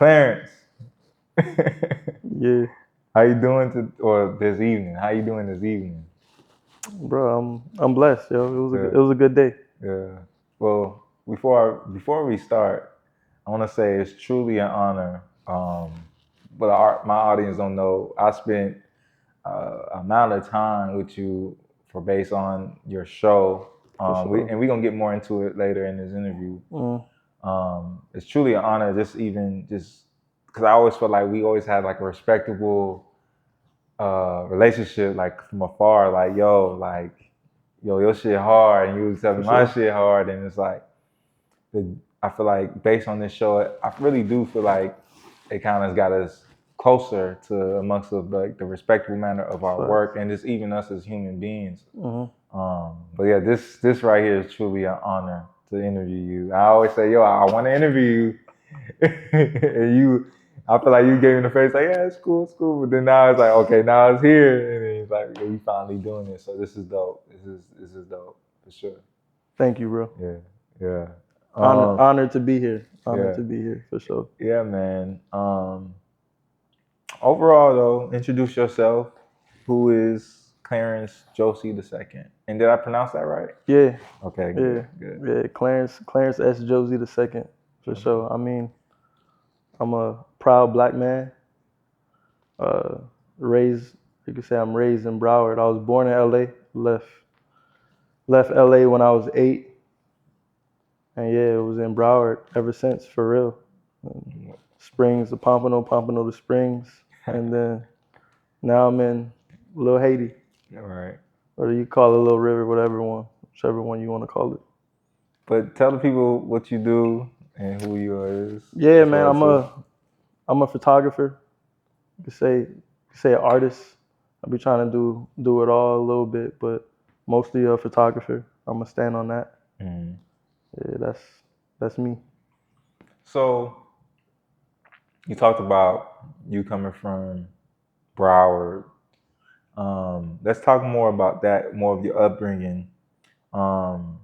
Clarence. Yeah, How you doing this evening? How you doing this evening? bro, I'm blessed, yo. Yeah. It was a good day. Yeah. Well, before we start, I want to say it's truly an honor. But my audience don't know. I spent amount of time with you for based on your show. For sure. We're gonna get more into it later in this interview. It's truly an honor, just because I always felt like we always had like a respectable relationship, like from afar, like yo, your shit hard, and you was telling me For my sure. shit hard, and it's like, I feel like based on this show, I really do feel like it kind of got us closer to amongst the respectful manner of our work, and just even us as human beings. But yeah, this right here is truly an honor to interview you. I always say, yo, I want to interview you, and I feel like you gave me the face like, yeah, it's cool. But then now it's like, okay, now it's here, and then it's like, yeah, we finally doing it. So this is dope. This is dope for sure. Thank you, bro. Yeah. Honored to be here. Yeah. To be here for sure. Yeah, man. Overall, though, introduce yourself. Who is Clarence Josey II? And did I pronounce that right? Yeah. Okay, good. Yeah, Clarence S. Josey II, for sure. I mean, I'm a proud black man. You could say I'm raised in Broward. I was born in LA, left LA when I was 8. And yeah, it was in Broward ever since, for real. Springs, the Pompano to Springs. And then now I'm in Little Haiti. All right. Or you call it Little River, whichever one you want to call it. But tell the people what you do and who you is. Yeah, man, I'm a photographer. You could say an artist. I be trying to do it all a little bit, but mostly a photographer. I'm gonna stand on that. Mm-hmm. Yeah, that's me. So you talked about you coming from Broward. Let's talk more about that, more of your upbringing. Can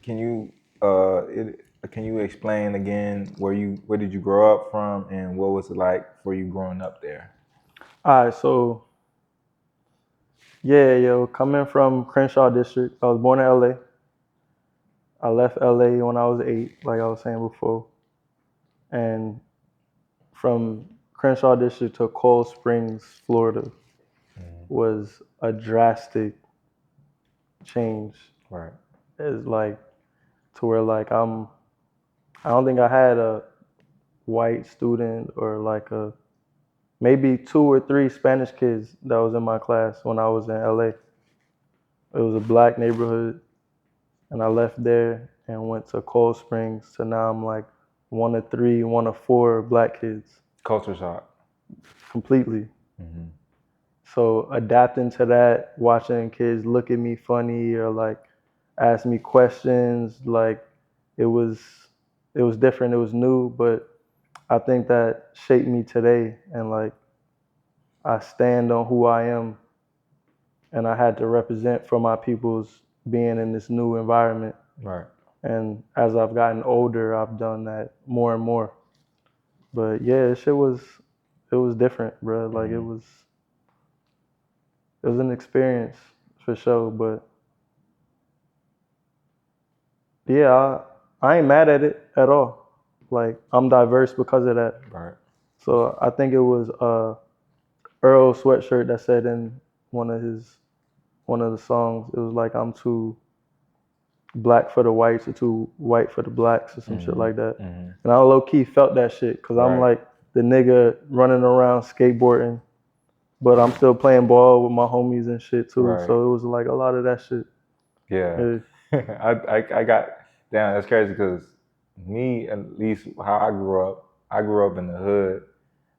you explain again where did you grow up from, and what was it like for you growing up there? All right, so yeah, coming from Crenshaw District, I was born in LA. I left LA when I was 8, like I was saying before. And from Crenshaw District to Coral Springs, Florida, was a drastic change. Right. It's like to where like I don't think I had a white student or like maybe 2 or 3 Spanish kids that was in my class when I was in LA. It was a black neighborhood, and I left there and went to Coral Springs. So now I'm like one of 3, one of 4 black kids. Culture shock. Completely. Mm-hmm. So adapting to that, watching kids look at me funny or like ask me questions, like it was different, it was new, but I think that shaped me today, and like I stand on who I am, and I had to represent for my peoples being in this new environment. Right. And as I've gotten older, I've done that more and more. But yeah, it was different, bro. Like it was an experience for sure. But yeah, I ain't mad at it at all. Like I'm diverse because of that. Right. So I think it was Earl Sweatshirt that said in one of the songs, it was like I'm too black for the whites or too white for the blacks or some shit like that. Mm-hmm. And I low key felt that shit because I'm like the nigga running around skateboarding, but I'm still playing ball with my homies and shit too. Right. So it was like a lot of that shit. Yeah. I got, damn, that's crazy because me, at least how I grew up in the hood.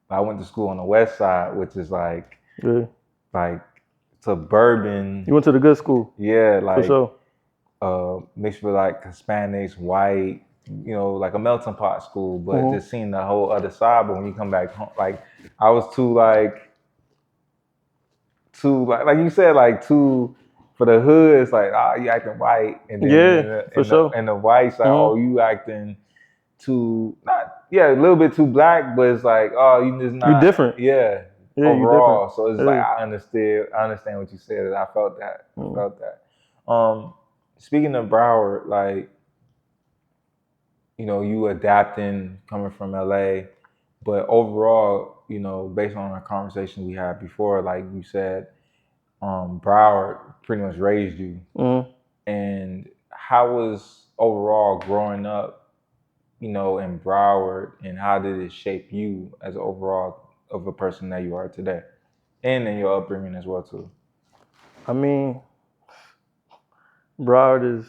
I went to school on the west side, which is like suburban. You went to the good school? Yeah, like for sure. Mixed with like Hispanics, white, like a melting pot school, but just seeing the whole other side. But when you come back home, like I was too like you said, like too for the hood. It's like, you acting white, and then for sure. And the white side, you acting too yeah, a little bit too black, but it's like, oh, you just You not, different. yeah, Yeah, you different. overall. So it's like I understand what you said. I felt that. I felt that. Speaking of Broward, like, you adapting coming from LA, but overall, based on our conversation we had before, like you said, Broward pretty much raised you. Mm-hmm. And how was overall growing up, in Broward, and how did it shape you as overall of a person that you are today, and in your upbringing as well too? I mean, Broward is,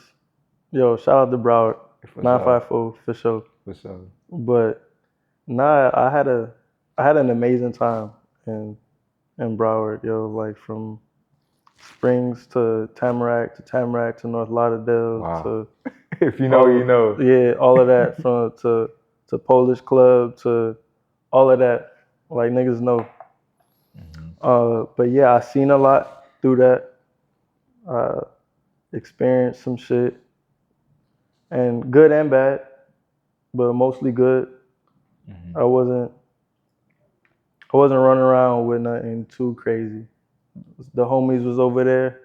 shout out to Broward, For 954 for sure. For sure. But nah, I had an amazing time in Broward, like from Springs to Tamarack to North Lauderdale Wow. to If you know, you know. Yeah, all of that from to Polish Club to all of that. Like niggas know. But yeah, I seen a lot through that. Experienced some shit, and good and bad, but mostly good. I wasn't running around with nothing too crazy. The homies was over there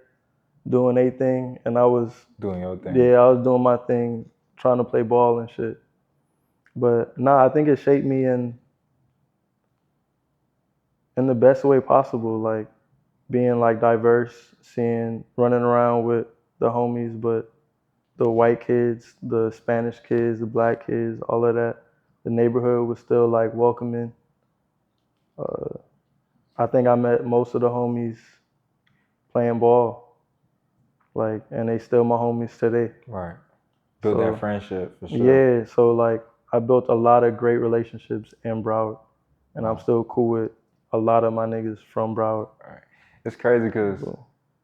doing their thing, and I was Doing your thing. Yeah, I was doing my thing, trying to play ball and shit. But nah, I think it shaped me in the best way possible, like being like diverse, running around with the homies, but the white kids, the Spanish kids, the black kids, all of that. The neighborhood was still like welcoming. I think I met most of the homies playing ball, like, and they still my homies today. Right. Build So, that friendship for sure. Yeah, so like I built a lot of great relationships in Broward, and I'm still cool with a lot of my niggas from Broward. Right. It's crazy because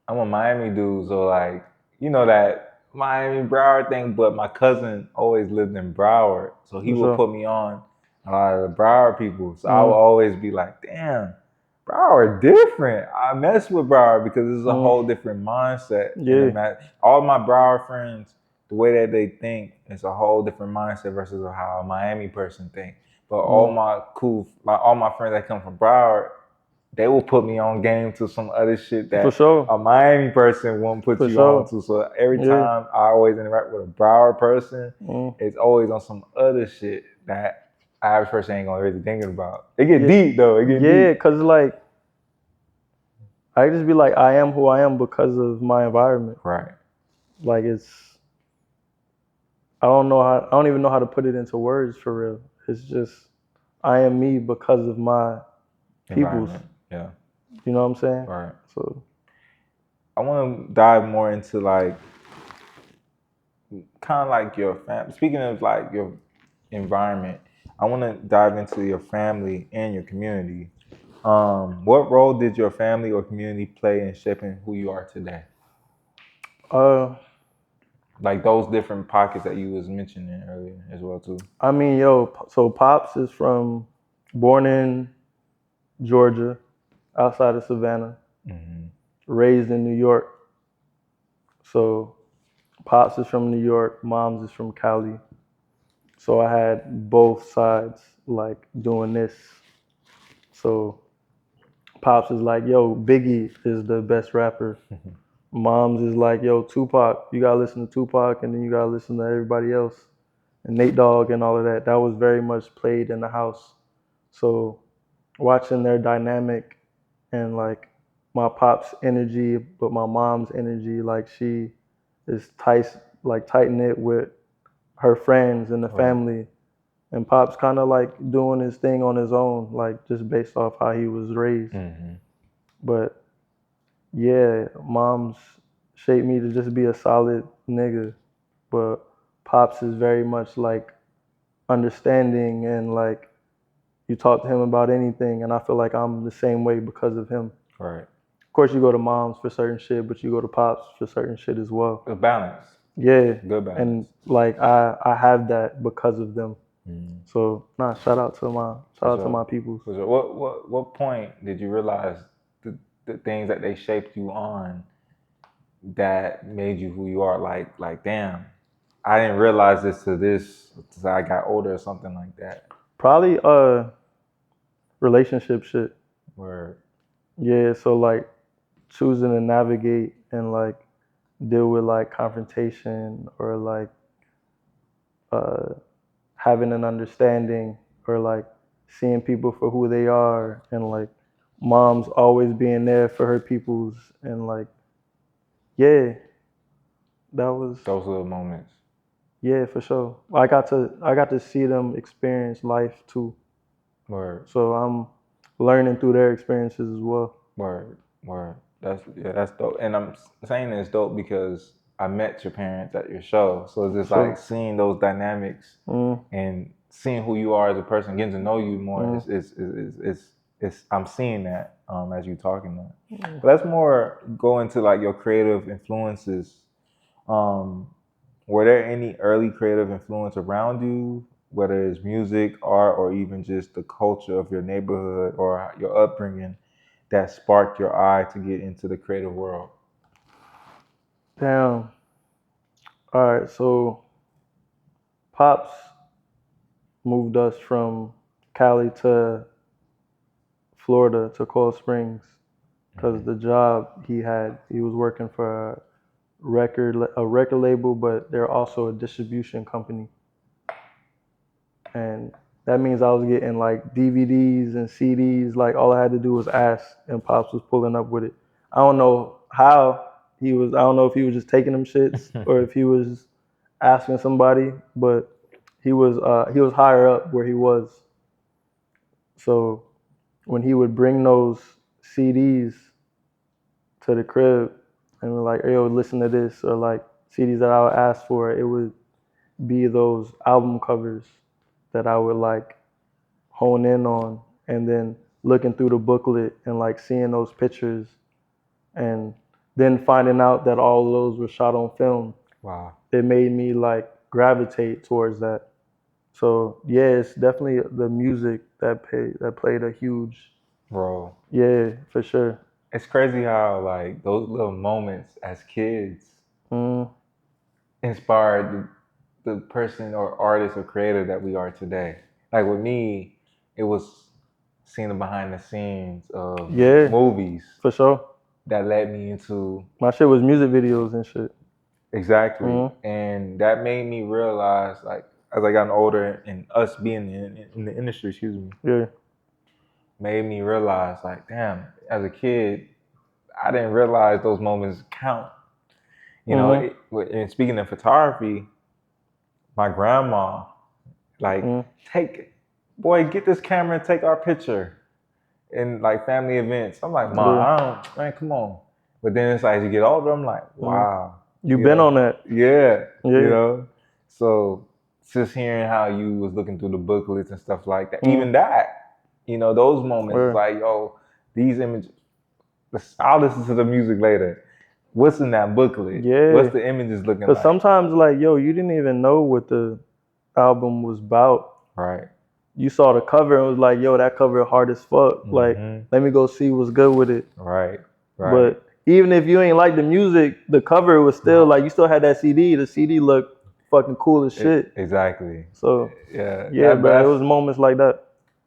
I'm a Miami dude, so like, that Miami Broward thing, but my cousin always lived in Broward, so he would put me on a lot of the Broward people. So I would always be like, damn, Broward different. I mess with Broward because it's a whole different mindset. Yeah. All my Broward friends, the way that they think, is a whole different mindset versus how a Miami person think. But all my friends that come from Broward, they will put me on game to some other shit that For sure. a Miami person won't put you on to. So every time I always interact with a Broward person, it's always on some other shit that average person ain't gonna really thinking about. It get deep though. It get deep. Yeah, cause like I just be like I am who I am because of my environment. Right. Like I don't even know how to put it into words for real. It's just I am me because of my peoples. Yeah. You know what I'm saying? Right. So I want to dive more into like kind of like your family. Speaking of like your environment, I want to dive into your family and your community. What role did your family or community play in shaping who you are today? Like those different pockets that you was mentioning earlier as well too. I mean, so Pops is born in Georgia, outside of Savannah, raised in New York. So Pops is from New York, Mom's is from Cali. So I had both sides like doing this. So Pops is like, yo, Biggie is the best rapper. Mom's is like, yo, Tupac, you gotta listen to Tupac, and then you gotta listen to everybody else. And Nate Dogg and all of that. That was very much played in the house. So watching their dynamic and like my pop's energy, but my mom's energy, like she is tight knit with her friends and the family. And Pop's kind of like doing his thing on his own, like just based off how he was raised. But yeah, Mom's shaped me to just be a solid nigga. But Pops is very much like understanding and like you talk to him about anything, and I feel like I'm the same way because of him. Right. Of course, you go to Mom's for certain shit, but you go to Pops for certain shit as well. A balance. Yeah. Good balance. And like I have that because of them. So shout out to my people. What point did you realize the things that they shaped you on that made you who you are? Like damn, I didn't realize this till I got older or something like that. Probably relationship shit. Word. Yeah, so like choosing to navigate and like deal with like confrontation or like uh having an understanding or like seeing people for who they are and like moms always being there for her peoples and like yeah, that was Those little moments. yeah for sure. I got to see them experience life too. Word. So I'm learning through their experiences as well. Word. Word. That's dope. And I'm saying it's dope because I met your parents at your show. So it's just like So seeing those dynamics mm, and seeing who you are as a person, getting to know you more. mm, It's I'm seeing that as you talking that. But let's more go into like your creative influences. Um, were there any early creative influence around you, whether it's music, art, or even just the culture of your neighborhood or your upbringing, that sparked your eye to get into the creative world? damn. All right, so pops moved us from Cali to Florida to Cold Springs because the job he was working for a record label, but they're also a distribution company, and that means I was getting like DVDs and CDs. Like all I had to do was ask, and pops was pulling up with it. I don't know how he was. I don't know if he was just taking them shits or if he was asking somebody, but he was higher up where he was. So when he would bring those CDs to the crib and be like, yo, listen to this, or like CDs that I would ask for, it would be those album covers that I would like hone in on, and then looking through the booklet and like seeing those pictures and then finding out that all of those were shot on film. Wow. It made me like gravitate towards that. So yeah, it's definitely the music that played a huge Bro, yeah for sure. it's crazy how like those little moments as kids Mm, inspired the person or artist or creator that we are today. Like with me, it was seeing the behind the scenes of yeah, movies for sure. that led me into My shit was music videos and shit. exactly, Mm, and that made me realize like as I got older and us being in the industry, excuse me, yeah. made me realize like damn, as a kid, I didn't realize those moments count. You know, Mm, and speaking of photography, my grandma like mm, take boy get this camera and take our picture in like family events. I'm like, Ma, yeah. I don't man, come on. But then it's like as you get older, I'm like, Mm. wow, You you been on know, that? yeah, you Yeah. know. So just hearing how you was looking through the booklets and stuff like that, Mm, even that, those moments, it's where? like, yo, these images. I'll listen to the music later. What's in that booklet? What's Yeah. the images looking Cause like? sometimes like yo, you didn't even know what the album was about. Right. You saw the cover and was like, yo, that cover hard as fuck. Like, Mm-hmm. let me go see what's good with it. Right. Right. But even if you ain't like the music, the cover was still like you still had that CD. The CD looked fucking cool as shit. Exactly. So Yeah. yeah, That bro, it that's was moments like that.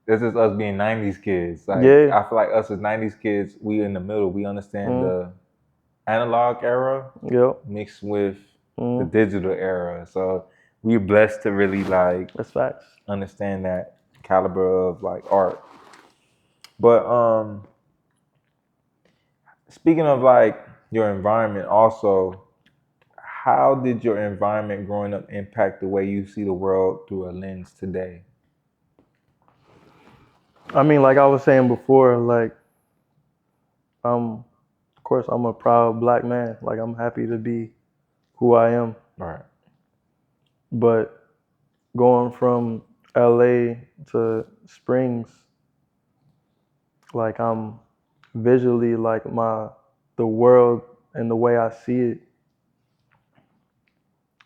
this is us being '90s kids. Like Yeah. I feel like us as '90s kids, we in the middle. We understand Mm, the analog era yep. mixed with the Mm, digital era. So we're blessed to really like that's facts. understand that caliber of like art. But speaking of like your environment, also, how did your environment growing up impact the way you see the world through a lens today? I mean, like I was saying before, like of course, I'm a proud black man. Like I'm happy to be who I am. Right. But going from LA to Springs, like I'm visually like the world and the way I see it,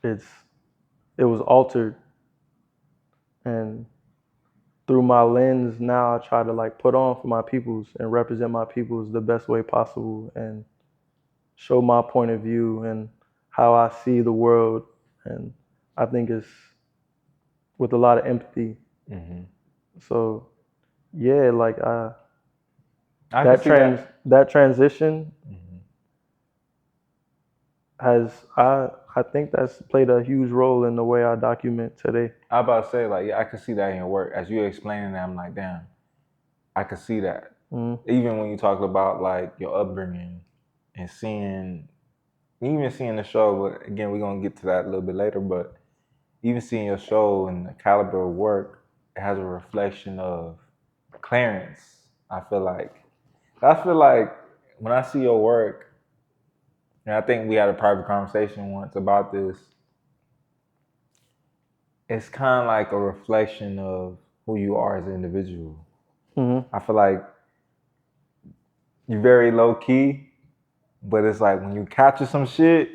it's it was altered. And through my lens now I try to like put on for my peoples and represent my peoples the best way possible and show my point of view and how I see the world. And I think it's with a lot of empathy. Mm-hmm. So yeah, like I can see that. that transition Mhm. has I think that's played a huge role in the way I document today. I about to say like yeah, I can see that in your work. As you explaining that, I'm like, damn, I can see that. Mm, Even when you talk about like your upbringing and even seeing the show, but again, we're gonna get to that a little bit later, but even seeing your show and the caliber of work, it has a reflection of Clarence. I feel like when I see your work, and I think we had a private conversation once about this, it's kind of like a reflection of who you are as an individual. mm-hmm. I feel like you're very low key, but it's like when you capture some shit,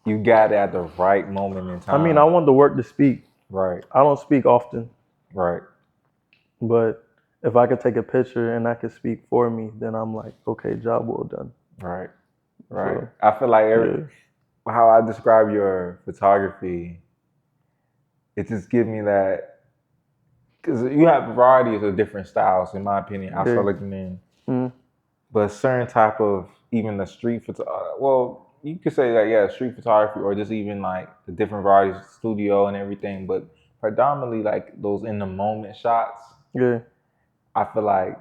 you got it at the right moment in I mean, time. I want the work to speak. Right, I don't speak often, right, but if I could take a picture and I could speak for me, then I'm like, okay, job well done. right, right. So I feel like yeah, how I describe your photography, it just gives me that because you have varieties of different styles, in my opinion. I yeah, feel looking in, mm, but a certain type of even the street photo. Well, you could say that yeah, street photography, or just even like the different varieties, of studio and everything. But predominantly like those in the moment shots. yeah. I feel like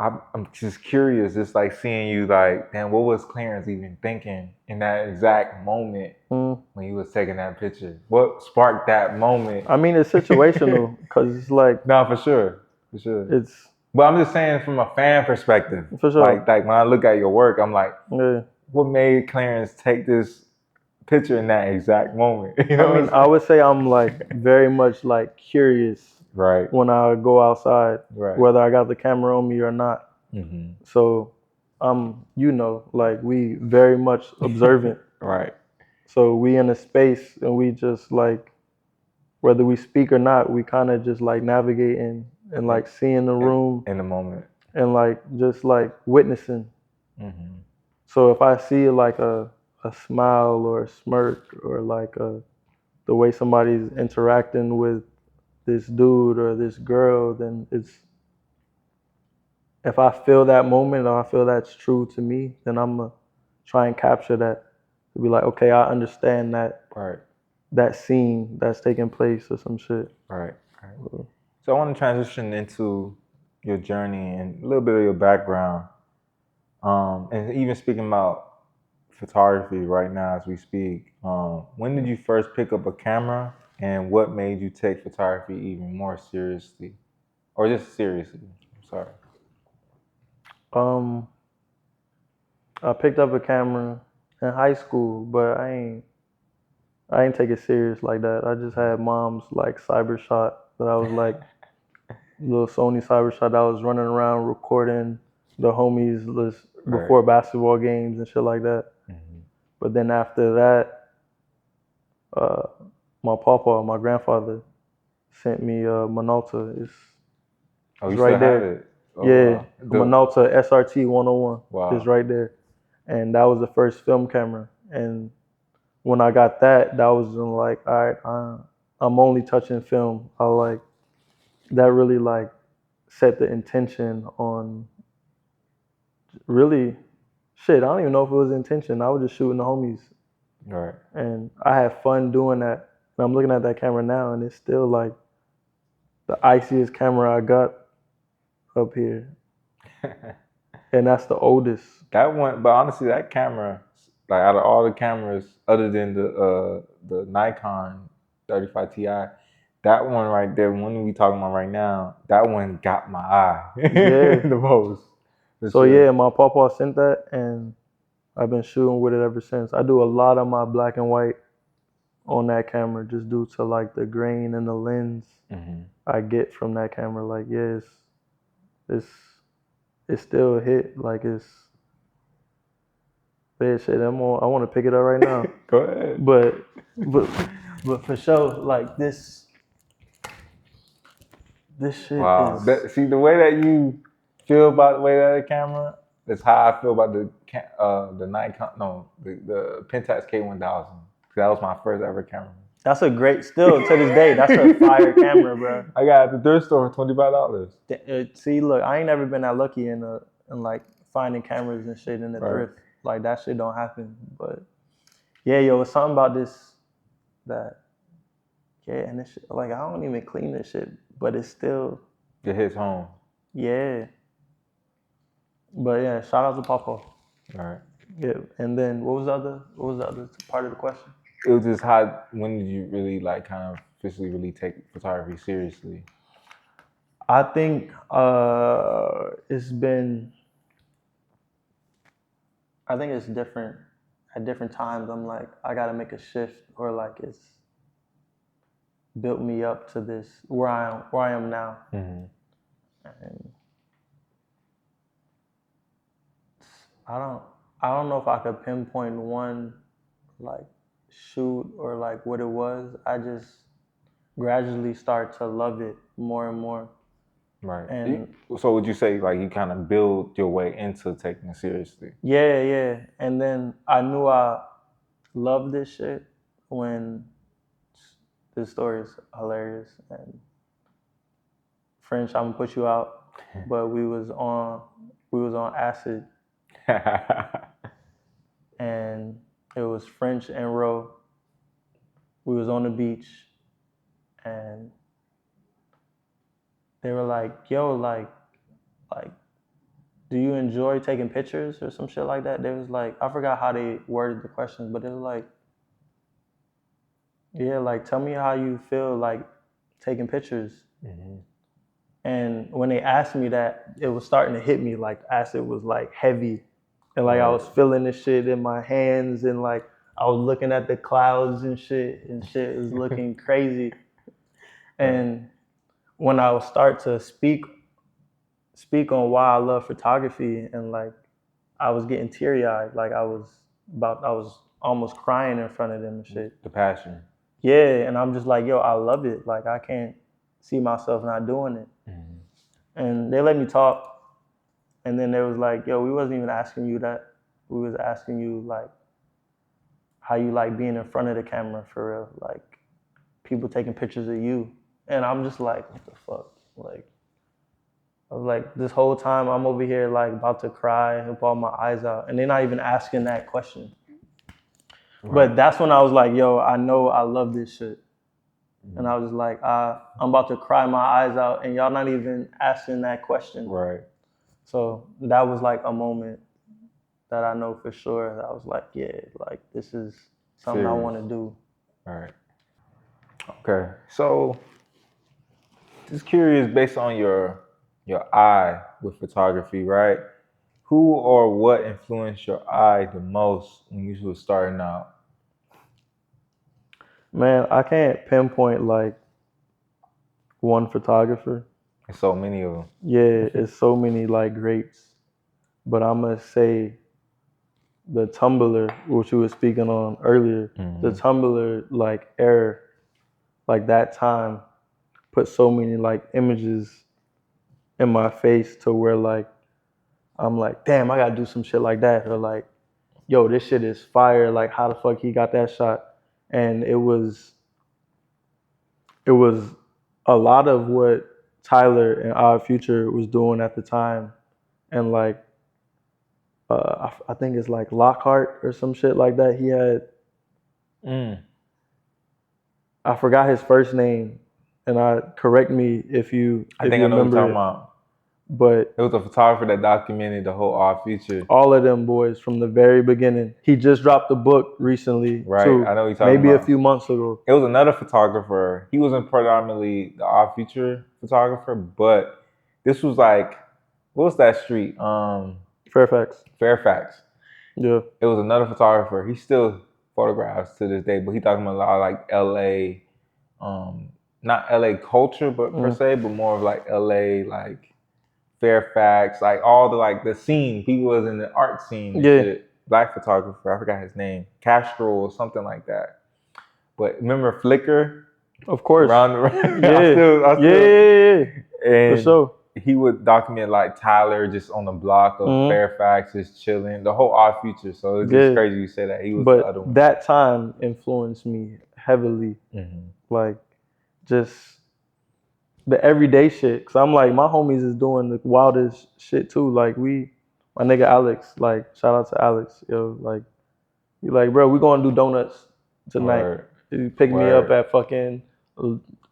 I'm just curious, just like seeing you like, damn, what was Clarence even thinking in that exact moment Mm. when he was taking that picture? What sparked that moment? I mean, it's situational because it's like No, for sure, for sure. it's But I'm just saying from a fan perspective, for sure. like when I look at your work, I'm like, Yeah. what made Clarence take this picture in that exact moment? You I know what mean, I'm I saying? would say I'm like very much like curious Right, when I go outside, right. whether I got the camera on me or not. Hmm. So like we very much observant. Right. So we in a space and we just like whether we speak or not, we kind of just like navigating and In, like seeing the room in the moment. and like just like witnessing. Hmm. So if I see like a smile or a smirk or like the way somebody's interacting with this dude or this girl, then it's if I feel that moment or I feel that's true to me, then I'm gonna try and capture that to be like, okay, I understand Right, that scene that's taking place or some shit. right, right. So I want to transition into your journey and a little bit of your background. And even speaking about photography right now as we speak, when did you first pick up a camera and what made you take photography even more seriously? Or just seriously? I'm sorry. Um, I picked up a camera in high school, but I ain't take it serious like that. I just had mom's like cyber shot that I was like little Sony cyber shot that I was running around recording the homies Right. before basketball games and shit like that. Hmm. But then after that, uh, my grandfather, sent me a Minolta. Oh, It's you still right have there. it? Oh, Yeah, wow. a Minolta SRT 101 is Wow. right there, and that was the first film camera. And when I got that, that was like, all right, I'm only touching film. I like that really like set the intention on really shit. I don't even know if it was intention. I was just shooting the homies, Right. and I had fun doing that. And I'm looking at that camera now, and it's still like the iciest camera I got up here, and that's the oldest. That one, but honestly, that camera, like out of all the cameras, other than the Nikon 35 Ti, that one right there, one we talking about right now, that one got my eye Yeah. the most, for So sure. yeah, my papa sent that, and I've been shooting with it ever since. I do a lot of my black and white on that camera just due to like the grain and the lens Hmm. I get from that camera. Like, yeah, it's it's still a hit. Like it's yeah, shit. I want to pick it up right now. Go ahead. But but but for sure, like this shit Wow. is See the way that you feel about the way that camera. That's how I feel about the Nikon. No, the Pentax K1000. That was my first ever camera. That's a great, still to this day, that's a fire camera, bro. I got at the thrift store for $25. See, look, I ain't never been that lucky in like finding cameras and shit in the thrift. Like that shit don't happen. But yeah, yo, it's something about this that and this shit, like I don't even clean this shit, but it's still it hits home. Yeah. But yeah, shout out to Papa. All right. Yeah, and then what was the other part of the question? It was just when did you really like kind of officially really take photography seriously? I think it's different at different times. I'm like, I gotta make a shift, or like it's built me up to this where I am now. Mm-hmm. And I don't know if I could pinpoint one like shoot or like what it was. I just gradually start to love it more and more. Right. And so would you say like you kind of build your way into taking it seriously? Yeah. And then I knew I loved this shit when this story is hilarious. And French, I'm gonna put you out, but we was on acid. And it was French and Roe. We was on the beach, and they were like, yo, like, do you enjoy taking pictures or some shit like that? They was like, I forgot how they worded the questions, but it was like, yeah, like, tell me how you feel like taking pictures. Mm-hmm. And when they asked me that, it was starting to hit me, like acid was like heavy. And like I was feeling this shit in my hands, and like I was looking at the clouds and shit was looking crazy. And when I would start to speak on why I love photography, and like I was getting teary-eyed, like I was almost crying in front of them and shit. The passion. Yeah, and I'm just like, yo, I love it. Like I can't see myself not doing it. Mm-hmm. And they let me talk. And then they was like, yo, we wasn't even asking you that. We was asking you like how you like being in front of the camera for real. Like people taking pictures of you. And I'm just like, what the fuck? Like I was like, this whole time I'm over here like about to cry and bawl my eyes out. And they're not even asking that question. Right. But that's when I was like, yo, I know I love this shit. Mm-hmm. And I was just like, I'm about to cry my eyes out, and y'all not even asking that question. Right. So that was like a moment that I know for sure that I was like, yeah, like this is something I want to do. All right. Okay. So just curious, based on your eye with photography, right? Who or what influenced your eye the most when you were starting out? Man, I can't pinpoint like one photographer. There's so many of them. Yeah, it's so many like greats. But I'm going to say the Tumblr, which you were speaking on earlier, the Tumblr like era, like that time put so many like images in my face to where like, I'm like, damn, I got to do some shit like that. Or like, yo, this shit is fire. Like how the fuck he got that shot? And it was a lot of what Tyler and Odd Future was doing at the time. And like, I think it's like Lockhart or some shit like that. He had, I forgot his first name, and correct me if you I think you I know what remember you're talking about. But it was a photographer that documented the whole Odd Future. All of them boys from the very beginning. He just dropped a book recently. Right, too, I know what you're talking maybe about. A few months ago. It was another photographer. He wasn't predominantly the Odd Future photographer, but this was like, what was that street? Fairfax. Yeah. It was another photographer. He still photographs to this day, but he talking about a lot of like LA, not LA culture, but per se, but more of like LA, like Fairfax, like all the like the scene. He was in the art scene and shit. Black photographer, I forgot his name, Castro or something like that. But remember Flickr? Of course. Yeah. Yeah. And for sure. He would document like Tyler just on the block of Fairfax, just chilling, the whole Odd Future. So it's just crazy you say that. He was the other one. That time influenced me heavily, like just the everyday shit. Cause I'm like, my homies is doing the wildest shit too. Like my nigga Alex, like shout out to Alex, yo, like you like, bro, we gonna do donuts tonight. Word. You pick me up at fucking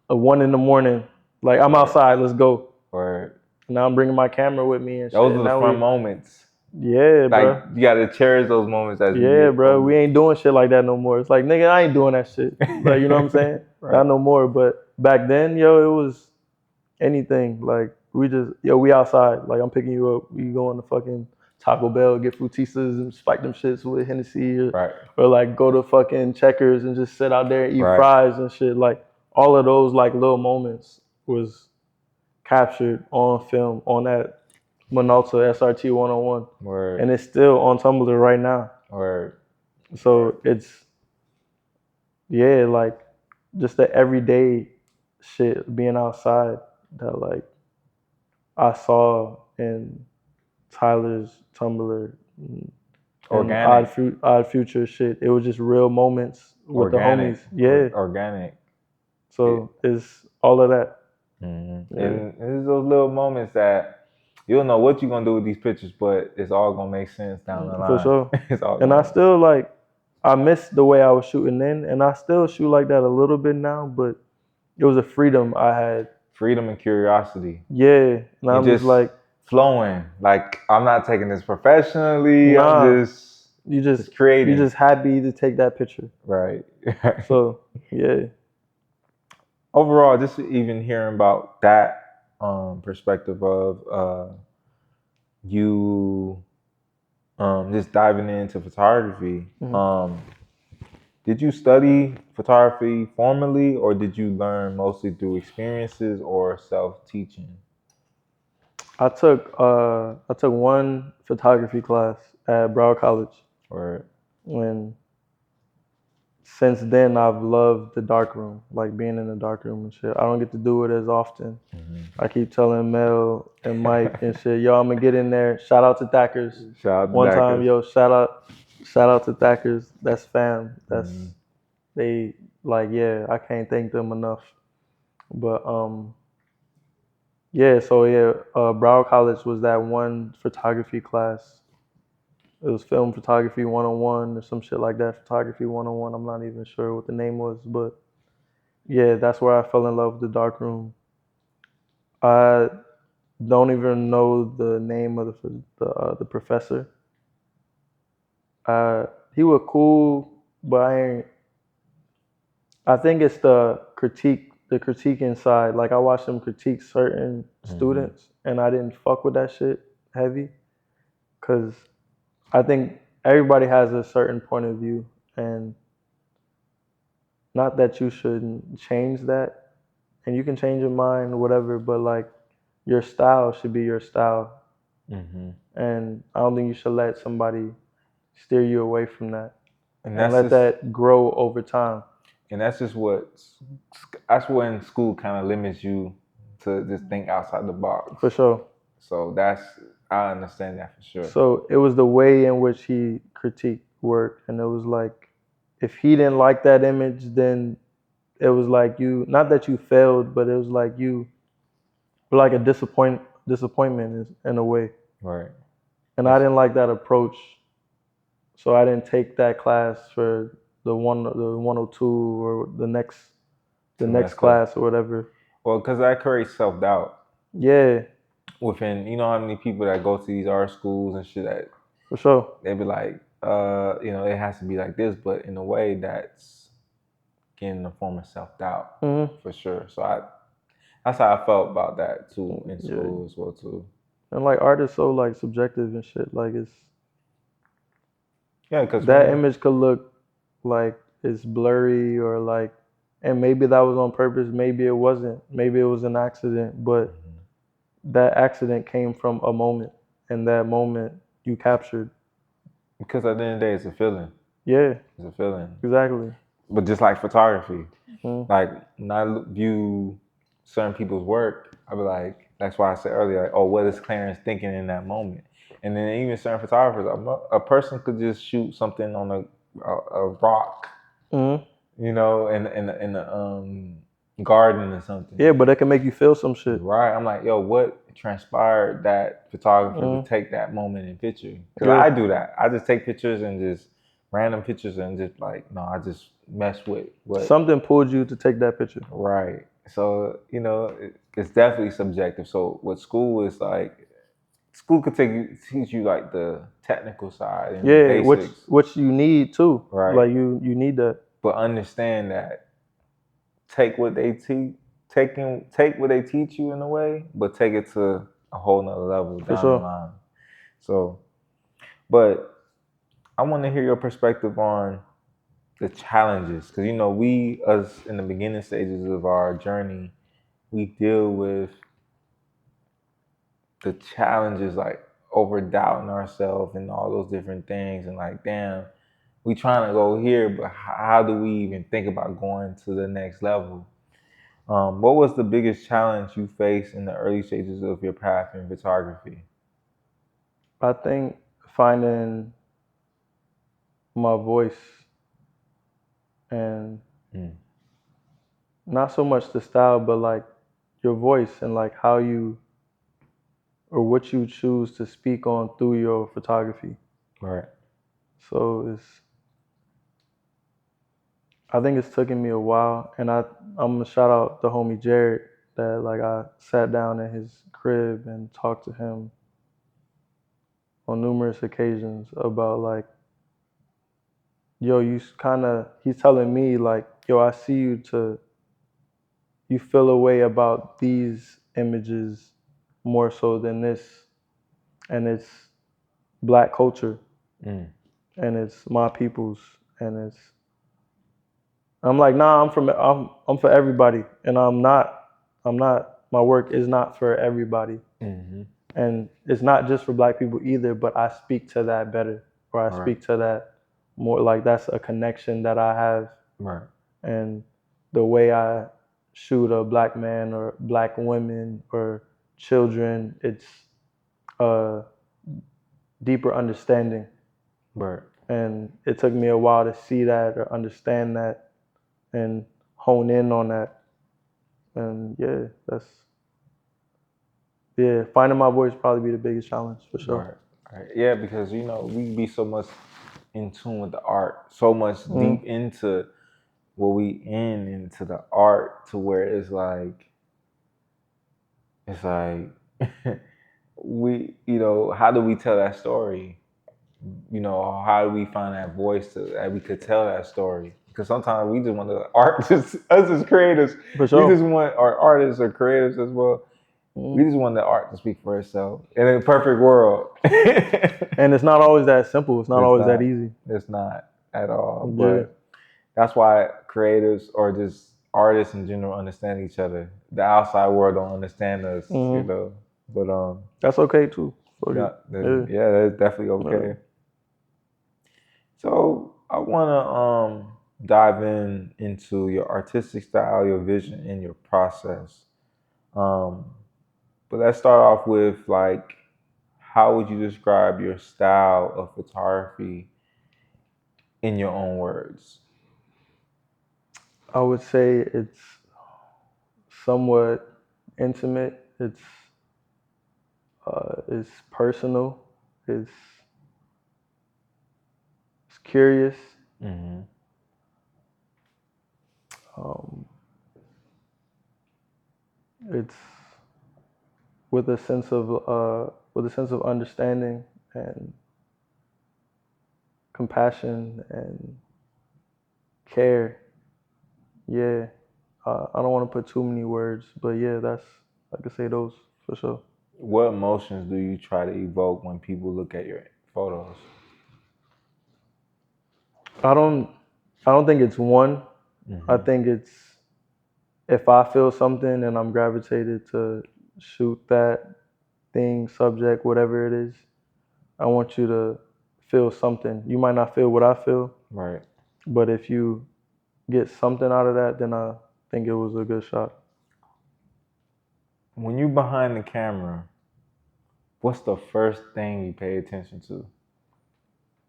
1 a.m. Like I'm outside, let's go. Word. Now I'm bringing my camera with me and shit. Those are the fun moments. Yeah, bro. Like you gotta cherish those moments as you get bro. older. We ain't doing shit like that no more. It's like, nigga, I ain't doing that shit. Like, you know what I'm saying? Right. Not no more. But back then, yo, it was anything. Like we outside. Like I'm picking you up. We go on the fucking Taco Bell, get frutistas and spike them shits with Hennessy, or like go to fucking Checkers and just sit out there and eat fries and shit. Like all of those like little moments was captured on film on that Minolta SRT 101. Word. And it's still on Tumblr right now. Word. So it's like just the everyday shit being outside that like I saw in Tyler's Tumblr and Odd Future shit. It was just real moments with the homies. Yeah. Organic. So it's all of that. Mm-hmm. Yeah. And it's those little moments that you don't know what you're gonna do with these pictures, but it's all gonna make sense down the line. For sure. And I still like, I miss the way I was shooting then, and I still shoot like that a little bit now, but it was a freedom I had. Freedom and curiosity. Yeah. And I'm just like flowing. Like I'm not taking this professionally. I'm just creating. You're just happy to take that picture. Right. So yeah. Overall, just even hearing about that perspective of you just diving into photography. Did you study photography formally, or did you learn mostly through experiences or self-teaching? I took one photography class at Broward College. Right. And since then, I've loved the darkroom, like being in the darkroom and shit. I don't get to do it as often. I keep telling Mel and Mike and shit, yo, I'm gonna get in there. Shout out to Thackers. One time, yo, shout out to Thackers. That's fam. That's they like, yeah, I can't thank them enough. But Broward College was that one photography class. It was film photography 101 or some shit like that. Photography 101. I'm not even sure what the name was, but yeah, that's where I fell in love with the darkroom. I don't even know the name of the professor. He was cool, but I think it's the critiquing side. Like I watched him critique certain students, and I didn't fuck with that shit heavy, cause I think everybody has a certain point of view, and not that you shouldn't change that, and you can change your mind or whatever, but like your style should be your style, and I don't think you should let somebody steer you away from that, and let that grow over time. And that's when school kind of limits you to just think outside the box. For sure. So I understand that for sure. So it was the way in which he critiqued work, and it was like, if he didn't like that image, then it was like not that you failed, but it was like you were like a disappointment in a way. Right. And I didn't like that approach, so I didn't take that class for the 102 or the next class or whatever. Well, because that creates self-doubt. Yeah. Within, you know how many people that go to these art schools and shit that for sure they be like, it has to be like this, but in a way that's getting a form of self-doubt for sure. So that's how I felt about that too in school as well too. And like art is so like subjective and shit. Like it's because that image could look like it's blurry or like, and maybe that was on purpose. Maybe it wasn't. Maybe it was an accident, but that accident came from a moment, and that moment you captured. Because at the end of the day, it's a feeling. Yeah. It's a feeling. Exactly. But just like photography, like when I view certain people's work, I be like, that's why I said earlier, like, oh, what is Clarence thinking in that moment? And then even certain photographers, a person could just shoot something on a rock. You you know, in the garden or something. Yeah, but it can make you feel some shit. Right. I'm like, yo, what transpired that photographer to take that moment in picture? Because Yeah. I do that. I just take pictures and just random pictures and just like, no, I just mess with what. Something pulled you to take that picture. Right. So, you know, it's definitely subjective. So what school is like, school could teach you like the technical side and the Yeah, basics. which you need too. Right. Like you need that. But understand that take what they teach, take what they teach you in a way, but take it to a whole nother level For down the sure. line. So, but I want to hear your perspective on the challenges, because you know we, us in the beginning stages of our journey, we deal with the challenges like over doubting ourselves and all those different things, and like, damn, we trying to go here, but how do we even think about going to the next level? What was the biggest challenge you faced in the early stages of your path in photography? I think finding my voice and not so much the style, but like your voice and like how you or what you choose to speak on through your photography. Right. So I think it's taken me a while, and I'm gonna shout out the homie Jared that like I sat down in his crib and talked to him on numerous occasions about like, yo, he's telling me like, yo, I see you feel a way about these images more so than this, and it's black culture, and it's my people's, and it's. I'm like, nah, I'm for everybody, and I'm not. My work is not for everybody, and it's not just for black people either. But I speak to that better, or I speak to that more. Like that's a connection that I have, Right. and the way I shoot a black man or black women or children, it's a deeper understanding. Right. And it took me a while to see that or understand that and hone in on that. And finding my voice probably be the biggest challenge for sure. Right. Yeah, because you know we be so much in tune with the art, so much deep into what we into the art, to where it's like we, you know, how do we tell that story? You know, how do we find that voice that we could tell that story? Because sometimes we just want the art, just us as creators, For sure. we just want our artists or creators as well. We just want the art to speak for itself in a perfect world. And it's not always that simple. It's not always that easy. It's not at all. Yeah. But that's why creatives or just artists in general understand each other. The outside world don't understand us, you know. But that's okay too. yeah, that's definitely okay. Yeah. So I want to dive into your artistic style, your vision, and your process. But let's start off with like, how would you describe your style of photography in your own words? I would say it's somewhat intimate. It's personal. It's curious. It's with a sense of understanding and compassion and care. Yeah, I don't want to put too many words, but yeah, I could say those for sure. What emotions do you try to evoke when people look at your photos? I don't think it's one. I think it's if I feel something and I'm gravitated to shoot that thing, subject, whatever it is, I want you to feel something. You might not feel what I feel, Right. but if you get something out of that, then I think it was a good shot. When you behind the camera, what's the first thing you pay attention to?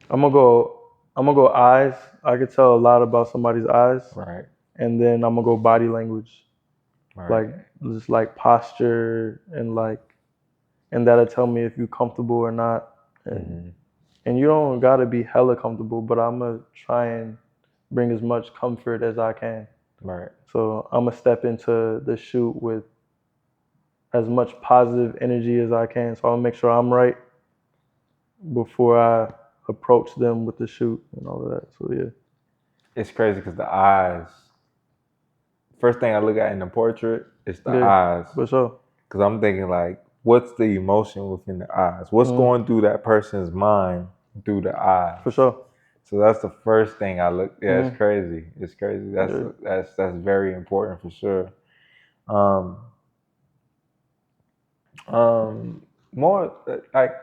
I'm gonna go I'm gonna go eyes. I could tell a lot about somebody's eyes, Right. and then I'm gonna go body language, Right. like just like posture and that'll tell me if you're comfortable or not. And and you don't gotta be hella comfortable, but I'm gonna try and bring as much comfort as I can. Right. So I'm gonna step into the shoot with as much positive energy as I can. So I'll make sure I'm right before I approach them with the shoot and all of that. So yeah. It's crazy because the eyes. First thing I look at in the portrait is the Yeah, eyes, for sure. because I'm thinking like, what's the emotion within the eyes? What's going through that person's mind through the eyes? For sure. So that's the first thing I look. Yeah, it's Mhm. crazy. It's crazy. That's Yeah. that's very important for sure. Um, more like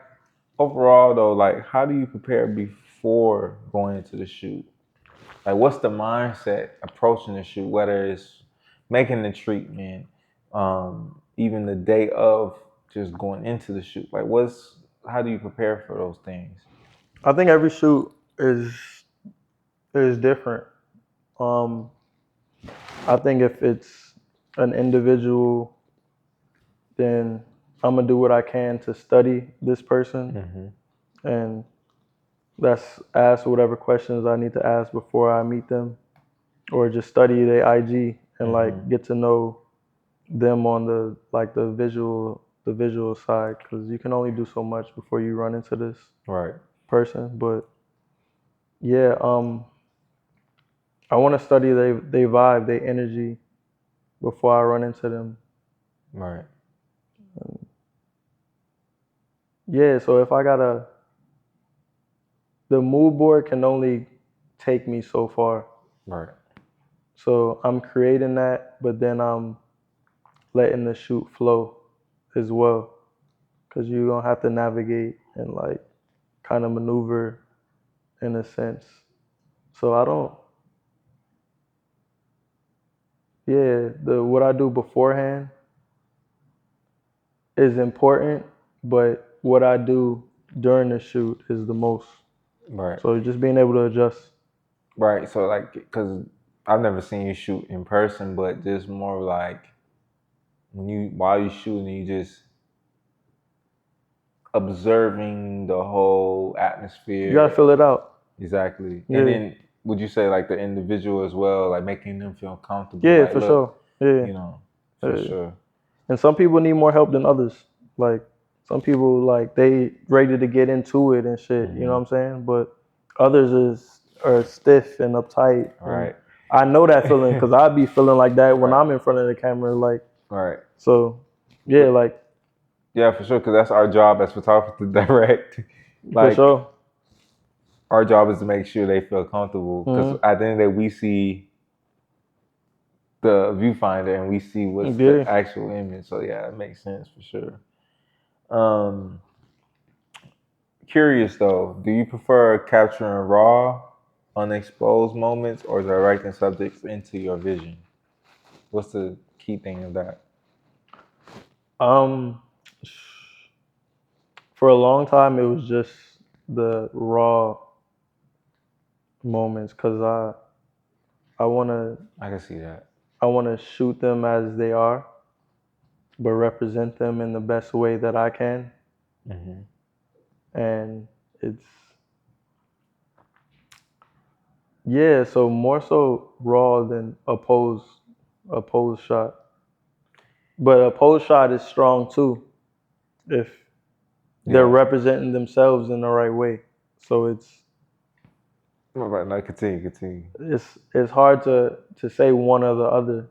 overall though, like how do you prepare before going into the shoot? Like what's the mindset approaching the shoot, whether it's making the treatment, even the day of just going into the shoot? Like how do you prepare for those things? I think every shoot is different. Um, I think if it's an individual, then I'm gonna do what I can to study this person and that's ask whatever questions I need to ask before I meet them, or just study their IG and like get to know them on the visual side, because you can only do so much before you run into this Right. person. But yeah, I want to study they vibe, their energy before I run into them. Right. Yeah, so if I gotta, the mood board can only take me so far. Right. So I'm creating that, but then I'm letting the shoot flow as well, because you're gonna have to navigate and like kind of maneuver in a sense. So I don't, yeah, the what I do beforehand is important, but what I do during the shoot is the most. Right. So just being able to adjust. Right. So like, because I've never seen you shoot in person, but just more like while you shooting, you just observing the whole You gotta atmosphere. fill it out. Exactly. And Yeah. then would you say like the individual as well, like making them feel comfortable? Yeah, Like, for look, sure. Yeah. for Yeah. sure. And some people need more help than others. Like some people like they ready to get into it and shit, you know what I'm saying? But others are stiff and uptight. And Right. I know that feeling because I be feeling like that when Right. I'm in front of the camera. Like, Right. so yeah, like Yeah, for sure. Because that's our job as photographers to direct. for Like sure. our job is to make sure they feel comfortable. Because at the end of the day, we see the viewfinder and we see what's the Yeah. actual image. So yeah, it makes sense for sure. Um, Curious though, do you prefer capturing raw, unexposed moments or directing subjects into your vision? What's the key thing of that? Um, for a long time it was just the raw moments because I wanna I can see that. I wanna shoot them as they are, but represent them in the best way that I can. And it's yeah, so more so raw than a pose shot. But a pose shot is strong too if they're Yeah. representing themselves in the right way. So Right, no, continue. it's hard to say one or the other.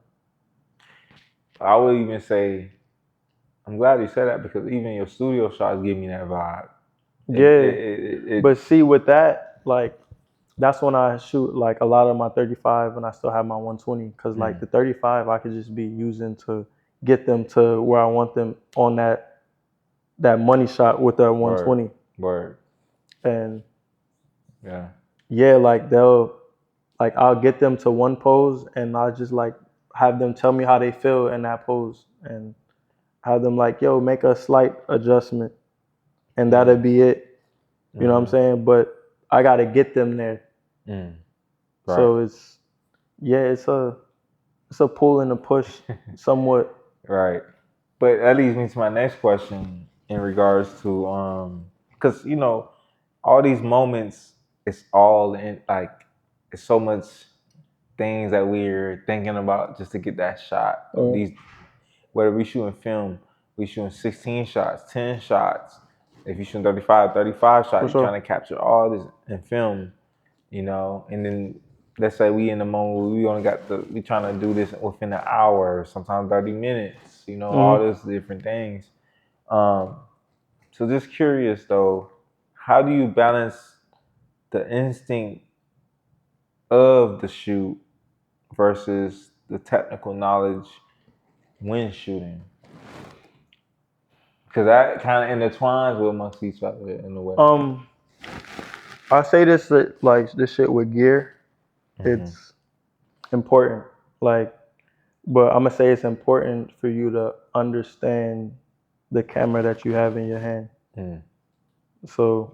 I would even say, I'm glad you said that because even your studio shots give me that vibe. Yeah. But see with that, like that's when I shoot like a lot of my 35 and I still have my 120 because like the 35 I could just be using to get them to where I want them on that money shot with that 120. Word. And Yeah. yeah, like I'll get them to one pose and I'll just like have them tell me how they feel in that pose and have them like, yo, make a slight adjustment and that'll be it. You know what I'm saying? But I gotta get them there. Right. So it's a pull and a push somewhat. Right. But that leads me to my next question in regards to because all these moments, it's all in like it's so much things that we're thinking about just to get that shot. These whether we shooting film, we shooting 16 shots, 10 shots. If you shooting 35 shots, you're trying to capture all this in film, and then let's say we in the moment we only got we trying to do this within an hour, sometimes 30 minutes, all those different things. So just curious though, how do you balance the instinct of the shoot versus the technical knowledge when shooting? Because that kind of intertwines with amongst each other in a way. I say this like this shit with gear, it's important. Like, but I'm gonna say it's important for you to understand the camera that you have in your hand. So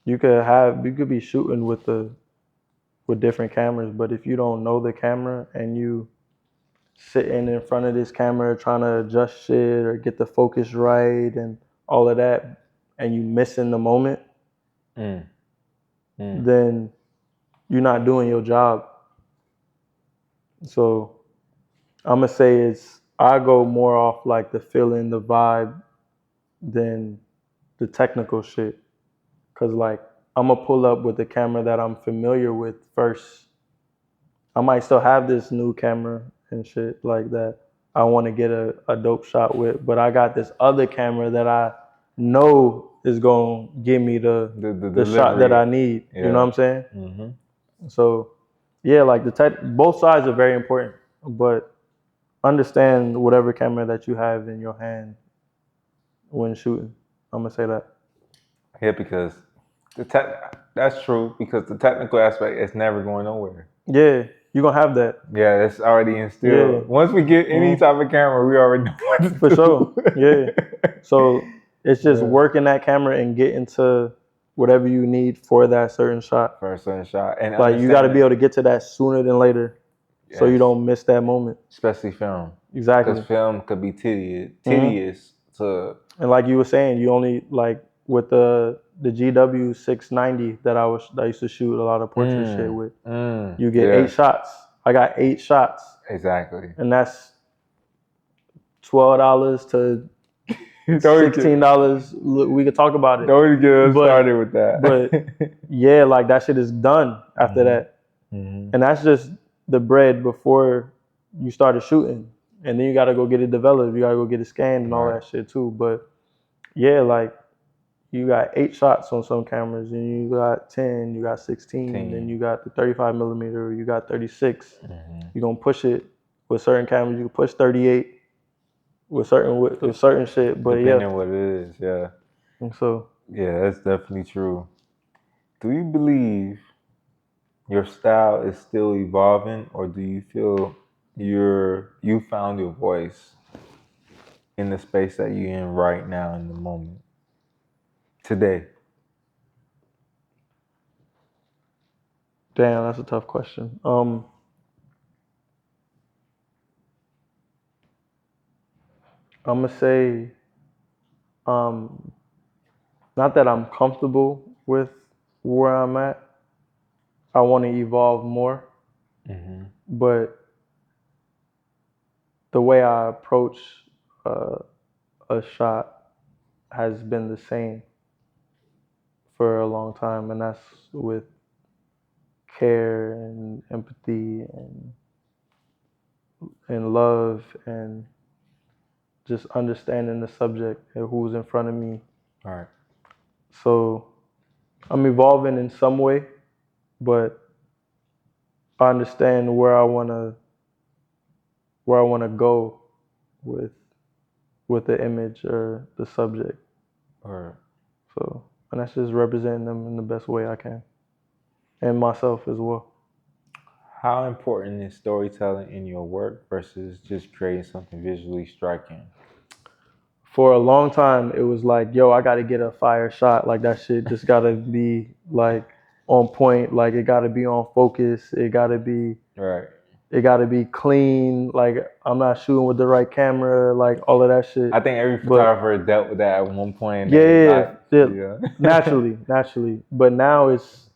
you could be shooting with different cameras, but if you don't know the camera and you sitting in front of this camera trying to adjust shit or get the focus right and all of that, and you missing the moment, then you're not doing your job. So I'm gonna say I go more off like the feeling, the vibe, than the technical shit. Cause like I'm gonna pull up with the camera that I'm familiar with first. I might still have this new camera and shit like that I want to get a dope shot with, but I got this other camera that I know is gonna give me the shot that I need. You know what I'm saying? So yeah, like both sides are very important, but understand whatever camera that you have in your hand when shooting. I'm gonna say that. Yeah, because that's true, because the technical aspect is never going nowhere. Yeah, you're gonna have that. Yeah, it's already instilled. Yeah. Once we get any type of camera, we already know what to do. For sure. Yeah. So it's just working that camera and getting to whatever you need for that certain shot. For a certain shot. And like you got to be able to get to that sooner than later, so you don't miss that moment. Especially film. Exactly. Because film could be tedious to. And like you were saying, you only like with the GW 690 that I used to shoot a lot of portrait shit with. You get 8 shots. I got 8 shots. Exactly. And that's $12 to $16. We could talk about it. Don't get us started with that. But yeah, like that shit is done after that. And that's just the bread before you started shooting. And then you got to go get it developed. You got to go get it scanned and all that shit too. But yeah, like you got 8 shots on some cameras, and you got 10, you got 16, then you got the 35 millimeter, you got 36. You're going to push it with certain cameras. You can push 38 with certain shit. But depending on what it is, yeah. And so yeah, that's definitely true. Do you believe your style is still evolving, or do you feel you found your voice in the space that you're in right now in the moment today? Damn, that's a tough question. I'm gonna say, not that I'm comfortable with where I'm at. I want to evolve more, but the way I approach a shot has been the same for a long time, and that's with care and empathy and love and just understanding the subject and who's in front of me. All right. So I'm evolving in some way, but I understand where I wanna go with the image or the subject. All right. So, and that's just representing them in the best way I can, and myself as well. How important is storytelling in your work versus just creating something visually striking? For a long time, it was like, yo, I got to get a fire shot. Like that shit just got to be like on point. Like it got to be on focus. It got to be Right. it got to be clean. Like I'm not shooting with the right camera. Like all of that shit. I think every But photographer dealt with that at one point in yeah, their yeah, life. yeah. Yeah. Naturally. But now it's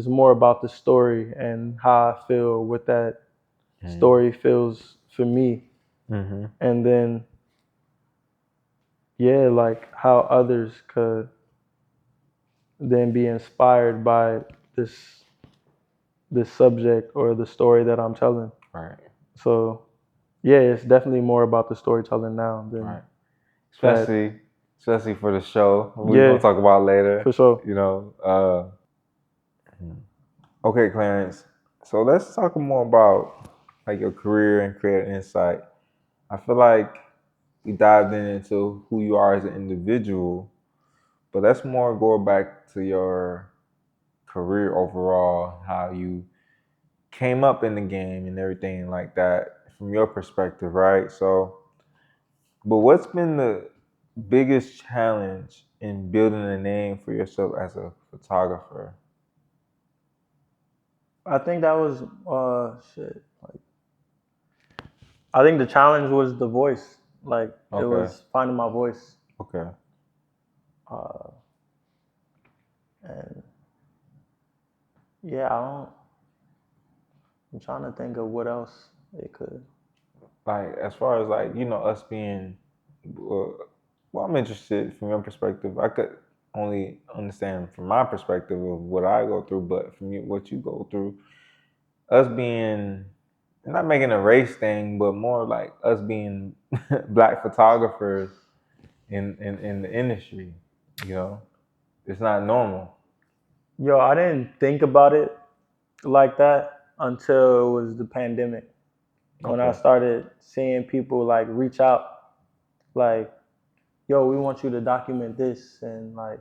more about the story and how I feel what that story feels for me, Mm-hmm. and then yeah, like how others could then be inspired by this this subject or the story that I'm telling. Right. So yeah, it's definitely more about the storytelling now than Right. that. Especially for the show. We're Yeah, gonna talk about later. for sure. You know. Okay, Clarence. So let's talk more about like your career and creative insight. I feel like we dived into who you are as an individual, but let's more go back to your career overall, how you came up in the game and everything like that from your perspective, right? So, but what's been the biggest challenge in building a name for yourself as a photographer? I think that was shit. Like I think the challenge was the voice. Like it Okay. was finding my voice. Okay. Uh, and yeah, I don't. I'm trying to think of what else it could. Like as far as like us being, well, I'm interested from your perspective. I could only understand from my perspective of what I go through, but from you, what you go through, us being not making a race thing, but more like us being black photographers in the industry. You know, it's not normal. Yo, I didn't think about it like that until it was the pandemic. When I Okay. started seeing people like reach out, like, yo, we want you to document this and like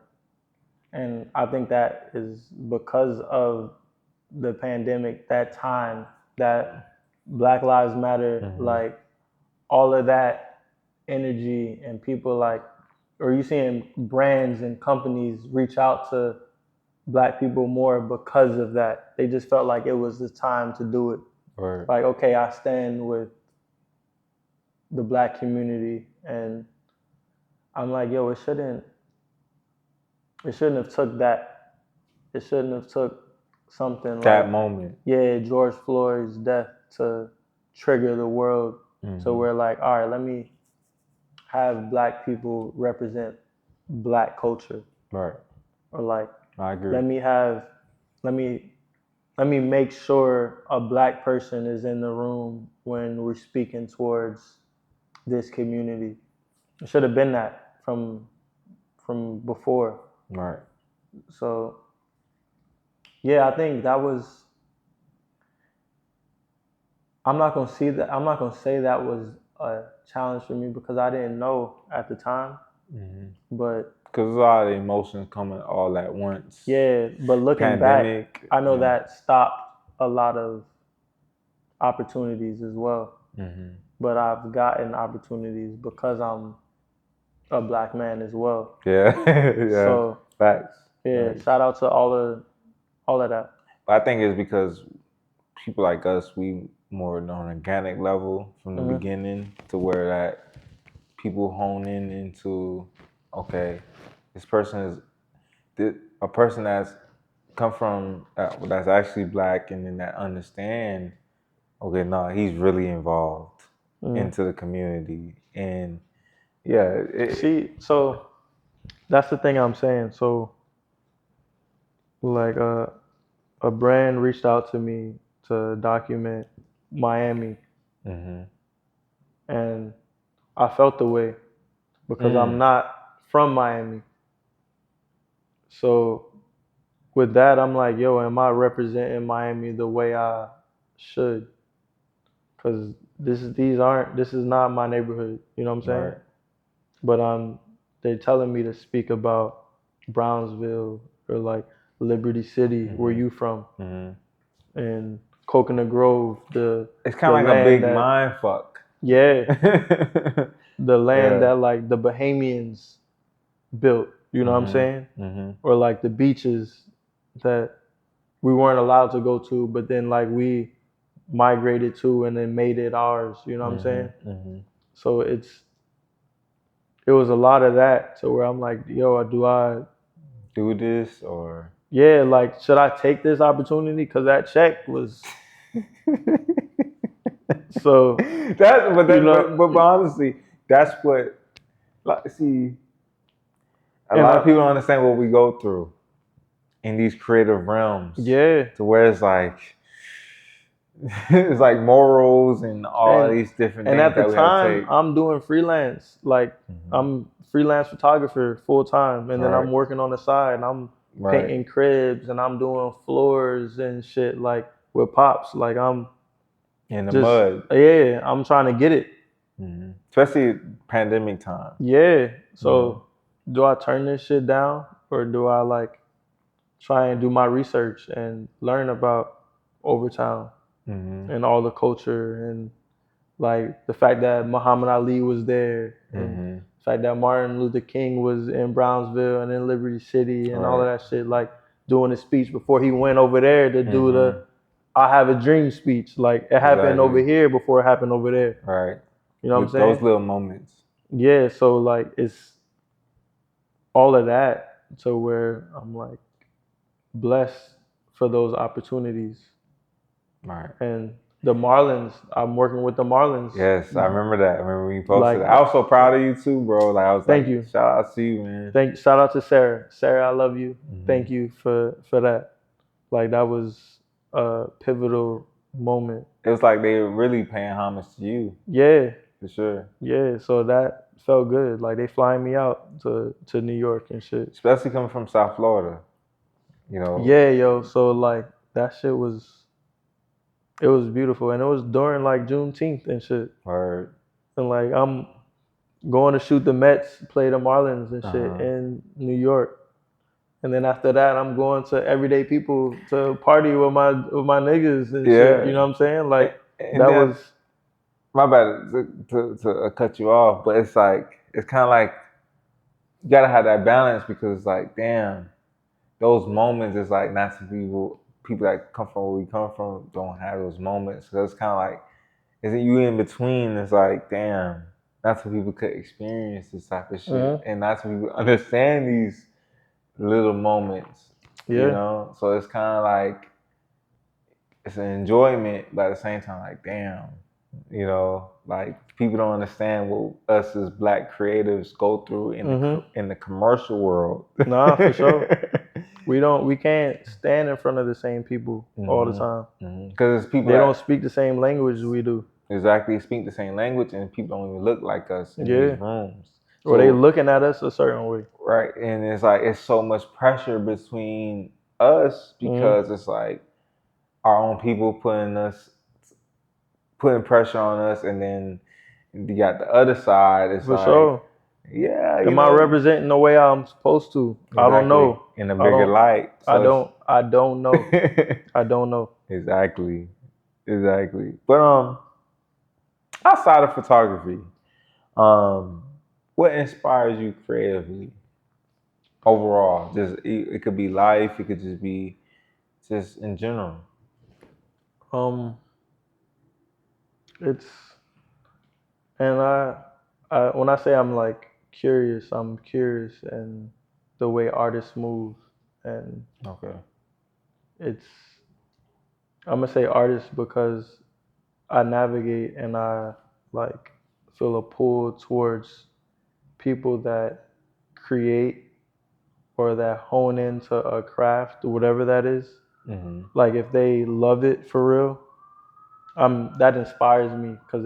and I think that is because of the pandemic, that time, that Black Lives Matter, Mm-hmm. like all of that energy and people like or you seeing brands and companies reach out to black people more because of that. They just felt like it was the time to do it. Or Like, okay, I stand with the black community and I'm like, yo, it shouldn't have took that. It shouldn't have took something that like, moment. yeah, George Floyd's death to trigger the world. So we're like, all right, let me have black people represent black culture. Right. Or like, I agree. let me have, let me let me make sure a black person is in the room when we're speaking towards this community. It should have been that from before. Right. So yeah, I think that was. I'm not gonna say that was a challenge for me because I didn't know at the time. Mm-hmm. But Because a lot of emotions coming all at once. yeah, but looking back, Pandemic. I know that stopped a lot of opportunities as well. Mm-hmm. But I've gotten opportunities because I'm a black man as well. Yeah. Yeah. So Facts. yeah, Facts. shout out to all of that. But I think it's because people like us, we more on an organic level from the Mm-hmm. beginning to where that people hone in into, okay, this person is a person that's come from that's actually black and then that understand, okay, no, he's really involved Mm-hmm. into the community and yeah. See, so that's the thing I'm saying. So like a brand reached out to me to document Miami, Mm-hmm. and I felt the way because I'm Mm. not from Miami. So with that, I'm like, yo, am I representing Miami the way I should? Because this is not my neighborhood. You know what I'm saying? Right. But they're telling me to speak about Brownsville or like Liberty City, where Mm-hmm. you from, Mm-hmm. and Coconut Grove, It's the kind of like a land big that mind fuck. yeah, the land Yeah. that like the Bahamians built. You know what I'm Mm-hmm. saying? Mm-hmm. Or like the beaches that we weren't allowed to go to, but then like we migrated to and then made it ours. You know what I'm saying? Mm-hmm. So it was a lot of that to where I'm like, yo, do I Do this or yeah, like should I take this opportunity? Because that check was so you know, but honestly, that's what like see a and lot of people don't understand what we go through in these creative realms. yeah, To where it's like it's like morals and all and these different and things at the that we have to time take. I'm doing freelance, like Mm-hmm. I'm freelance photographer full time, and then Right, I'm working on the side, and I'm right. painting cribs, and I'm doing floors and shit, like with pops, like I'm In the just mud. yeah, I'm trying to get it. Mm-hmm. Especially pandemic time. Yeah. Mm-hmm. So do I turn this shit down or do I like try and do my research and learn about Overtown Mm-hmm. and all the culture and like the fact that Muhammad Ali was there and Mm-hmm. the fact that Martin Luther King was in Brownsville and in Liberty City and all of Right. that shit, like doing a speech before he went over there to do Mm-hmm. the I have a dream speech. Like it happened over Exactly. here before it happened over there. Right. You know what I'm Those saying? little moments. Yeah, so like it's all of that to where I'm like blessed for those opportunities. Right. And the Marlins, I'm working with the Marlins. Yes, I remember that. I remember when you posted Like, it. I was so proud of you too, bro. Like I was thank like, you. shout out to you, man. Shout out to Sarah. Sarah, I love you. Mm-hmm. Thank you for that. Like that was a pivotal moment. It was like they were really paying homage to you, Yeah, for sure. yeah. So that felt good. Like they flying me out to New York and shit. Especially coming from South Florida. You know. Yeah, yo. So like that shit was it was beautiful, and it was during like Juneteenth and shit. Word. And like I'm going to shoot the Mets play the Marlins and shit Uh-huh. in New York. And then after that, I'm going to Everyday People to party with my niggas and shit. You Yeah. know what I'm saying? Like And that then was my bad to cut you off, but it's like it's kind of like you gotta have that balance because it's like damn, those moments is like not to people that come from where we come from don't have those moments. So it's kind of like isn't you in between? It's like damn, not some people could experience this type of shit, mhm. and not some people understand these little moments. You Yeah. know, so it's kind of like it's an enjoyment, but at the same time, like damn, you know, like people don't understand what us as black creatives go through Mhm. in the commercial world. Nah, for sure. We can't stand in front of the same people all the time. Because it's people They don't that speak the same language we do. exactly speak the same language, and people don't even look like us in Yeah. these rooms. Or they So looking at us a certain way. right, and it's like it's so much pressure between us Mhm. because it's like our own people putting pressure on us, and then you got the other side. It's For like, sure. yeah, you Am I know, representing the way I'm supposed to? I don't exactly know. in a I bigger don't light. So I don't know. it's I don't know. exactly, exactly. But outside of photography, um, what inspires you creatively overall? Just it could be life. It could just be just in general. Um it's and I when I say I'm curious and the way artists move and Okay. it's I'm gonna say artists because I navigate and I like feel a pull towards people that create or that hone into a craft, whatever that is. Mm-hmm. Like if they love it for real, that inspires me because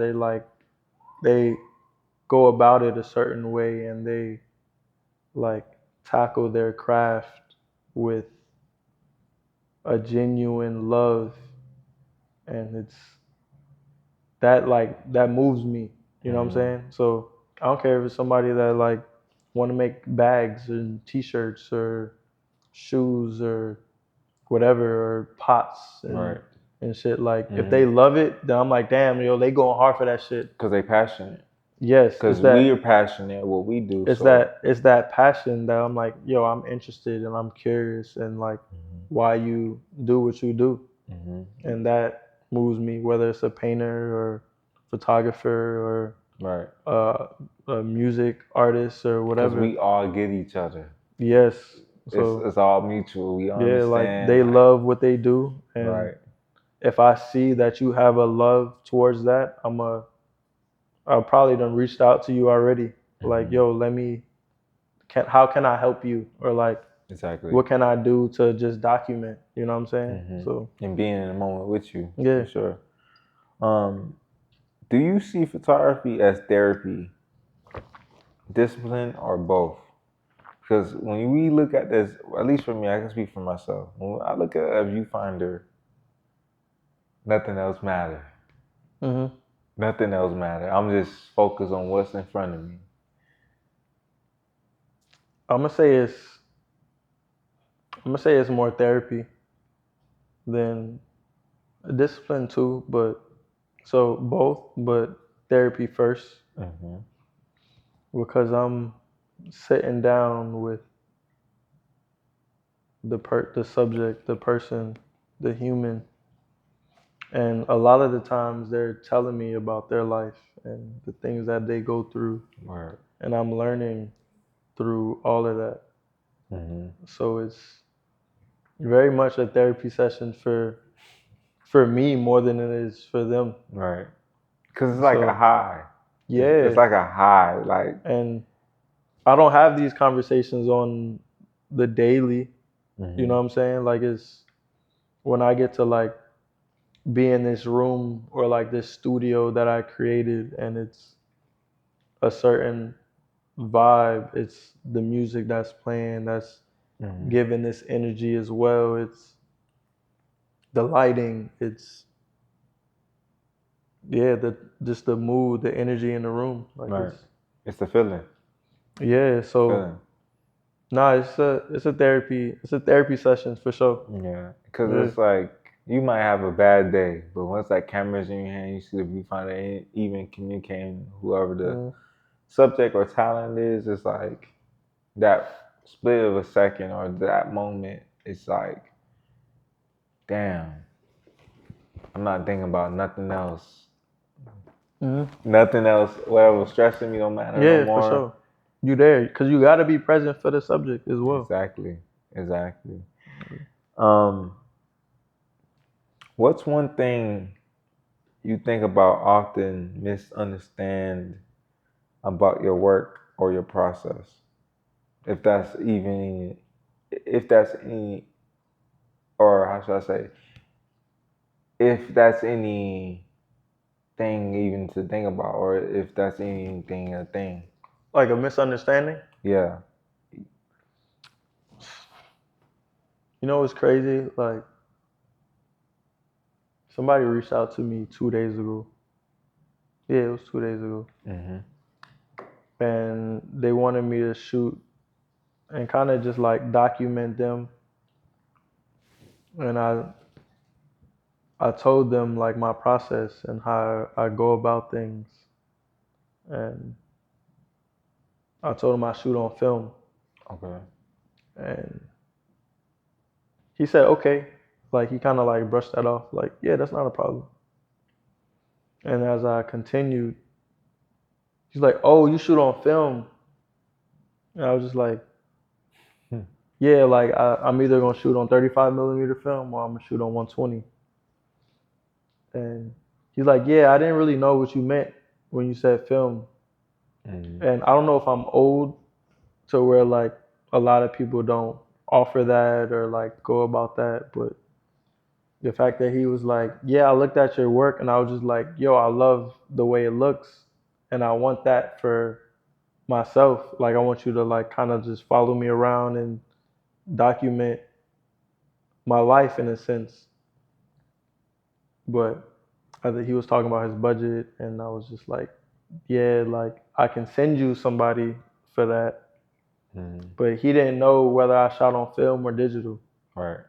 they go about it a certain way and they like tackle their craft with a genuine love, and it's that moves me. You know what I'm Mm-hmm. saying? So I don't care if it's somebody that like want to make bags and t-shirts or shoes or whatever or pots Right. and shit. Like if Mm-hmm. they love it, then I'm like, damn, yo, they going hard for that shit. Because they passionate. Yes, Because we are passionate at what we do. So it's that passion that I'm like, yo, I'm interested and I'm curious and like why you do what you do. Mm-hmm. And that moves me, whether it's a painter or photographer Right. or a music artist or Because whatever. we all get each other. Yes. So It's all mutual. We yeah, like understand. they love what they do, and Right. if I see that you have a love towards that, I'll probably done reached out to you already. Like, yo, how can I help you? Or like, Exactly. what can I do to just document? You know what I'm saying? So And being in the moment with you, yeah. for sure. Do you see photography as therapy, discipline, or both? Because when we look at this, at least for me, I can speak for myself. When I look at a viewfinder, nothing else matters. Mm-hmm. Nothing else matters. I'm just focused on what's in front of me. I'm gonna say it's more therapy than discipline too, but so both, but therapy first Mm-hmm. because I'm sitting down with the subject, the person, the human, and a lot of the times they're telling me about their life and the things that they go through, Right. and I'm learning through all of that. Mm-hmm. So it's very much a therapy session for me more than it is for them. Right. Because it's like a So high. It's yeah, like a high. Like, and I don't have these conversations on the daily. You know mm-hmm. what I'm saying? Like it's when I get to like be in this room or like this studio that I created and it's a certain vibe. It's the music that's playing that's giving this energy as well. It's the lighting. It's yeah, the just the mood, the energy in the room. Like Right. It's the feeling. yeah. So Feeling. nah, it's a therapy session for sure. Yeah. Because Yeah. it's like, you might have a bad day, but once that camera's in your hand, you see the viewfinder ain't even communicating whoever the subject or talent is, it's like that split of a second or that moment, it's like, damn, I'm not thinking about nothing else. Nothing else, whatever stressing me don't matter no Yeah, for more. sure. You there because you got to be present for the subject as well. Exactly. Exactly. Um, what's one thing you think about often misunderstand about your work or your process? If that's even, if that's any, or how should I say, if that's anything even to think about, or if that's anything a thing. Like a misunderstanding. Yeah. You know what's crazy? Like somebody reached out to me 2 days ago. Yeah, it was 2 days ago, Mm-hmm. and they wanted me to shoot and kind of just like document them. And I told them like my process and how I go about things, and I told them I shoot on film, Okay. and he said okay. Like he kind of like brushed that off, like yeah, that's not a problem. And as I continued, he's like, oh, you shoot on film. And I was just like, yeah, like I'm either gonna shoot on 35 millimeter film or I'm gonna shoot on 120. And he's like, yeah, I didn't really know what you meant when you said film. And I don't know if I'm old to where like a lot of people don't offer that or like go about that, but the fact that he was like, yeah, I looked at your work and I was just like, yo, I love the way it looks and I want that for myself. Like I want you to like kind of just follow me around and document my life in a sense. But I think he was talking about his budget and I was just like, yeah, like I can send you somebody for that. But he didn't know whether I shot on film or digital. Right.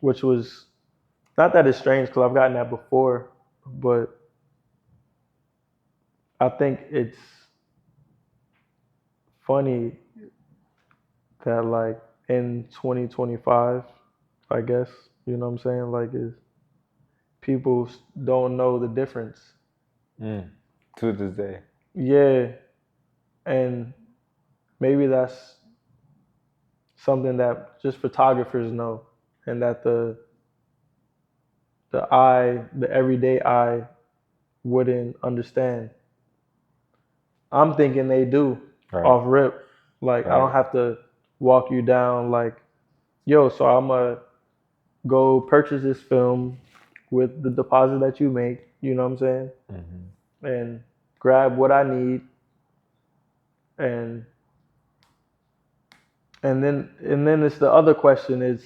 Which was not that it's strange because I've gotten that before, but I think it's funny that like in 2025, I guess. You know what I'm saying? Like, is people don't know the difference. To this day. Yeah, and maybe that's something that just photographers know, and that the everyday eye wouldn't understand. I'm thinking they do Right. off rip. Like I don't Right. have to walk you down like, yo, so I'm gonna go purchase this film with the deposit that you make, you know what I'm saying? And grab what I need and and then it's the other question is,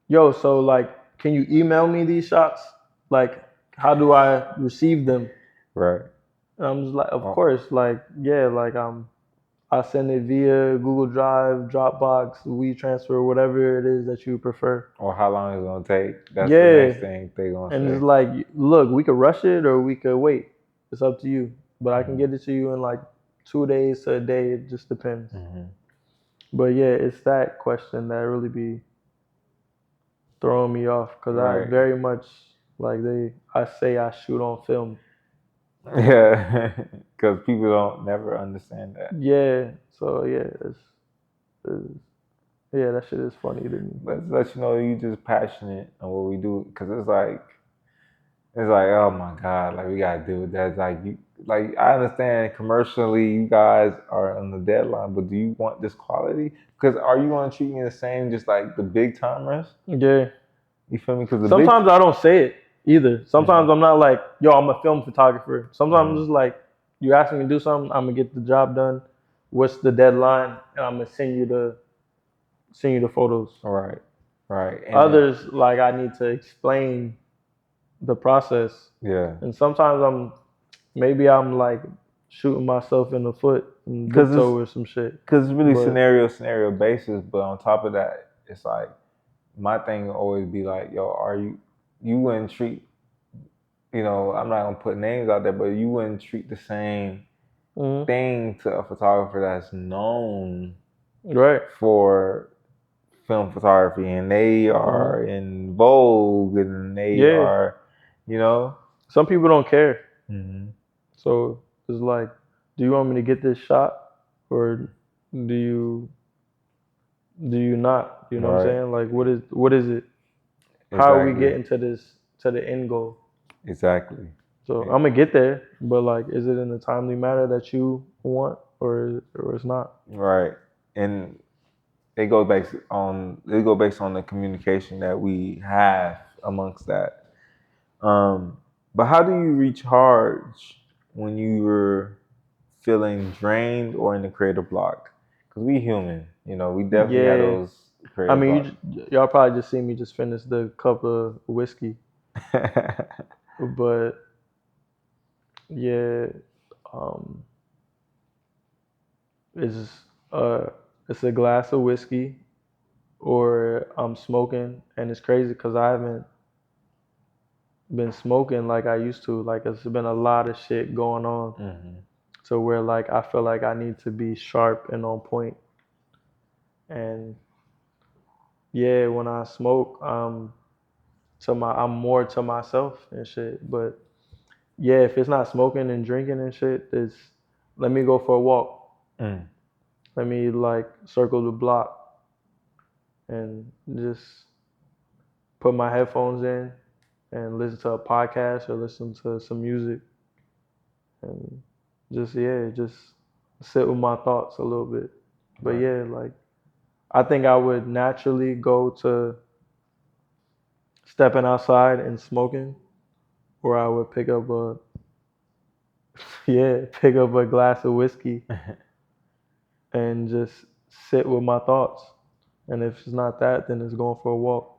yo, so like can you email me these shots? Like how do I receive them? Right. And I'm just like, of Oh, course, like yeah, like I send it via Google Drive, Dropbox, WeTransfer, whatever it is that you prefer. or how long it's gonna take. That's the Yeah, next thing they gonna and it's say. like, look, we could rush it or we could wait. It's up to you. But I can get it to you in like 2 days to a day. It just depends. But yeah, it's that question that really be throwing me off because I Right. very much like I say I shoot on film. Yeah. Because people don't never understand that. Yeah, so yeah, it's yeah, that shit is funny to me. Let's let you know you just passionate on what we do. Because it's like, oh my God, like we gotta do that. Like you, like I understand commercially, you guys are on the deadline, but do you want this quality? Because are you gonna treat me the same, just like the big timers? Yeah. You feel me? Because the big, Sometimes I don't say it either. Sometimes I'm not like, yo, I'm a film photographer. Sometimes I'm just like, you ask me to do something, I'm gonna get the job done. What's the deadline? And I'm gonna send you the photos. right, right, and Others like I need to explain the process. yeah, And sometimes maybe I'm like shooting myself in the foot and big because toe or some shit. it's really But scenario basis. But on top of that, it's like my thing will always be like, yo, are you wouldn't treat, I'm not gonna put names out there, but you wouldn't treat the same thing to a photographer that's known right. for film photography and they are in vogue and they Yeah. are, you know. Some people don't care. So it's like, do you want me to get this shot or do you not? You know what I'm Right. saying? Like what is it? How are we Exactly. getting to the end goal? Exactly. So I'm gonna get there, but like is it in a timely manner that you want or it's not? Right. And it go based on the communication that we have amongst that. But how do you recharge when you were feeling drained or in the creative block? Because we human, we definitely have Yeah. those I creative blocks. mean, y'all probably just see me just finish the cup of whiskey, but yeah, um, it's uh, it's a glass of whiskey, or I'm smoking, and it's crazy because I haven't been smoking like I used to. Like it's been a lot of shit going on, so where like I feel like I need to be sharp and on point, and yeah, when I smoke, I'm more to myself and shit, but yeah, if it's not smoking and drinking and shit, it's let me go for a walk. Let me like circle the block and just put my headphones in and listen to a podcast or listen to some music and just sit with my thoughts a little bit. But Right. yeah, like I think I would naturally go to stepping outside and smoking, or I would pick up pick up a glass of whiskey and just sit with my thoughts. And if it's not that, then it's going for a walk.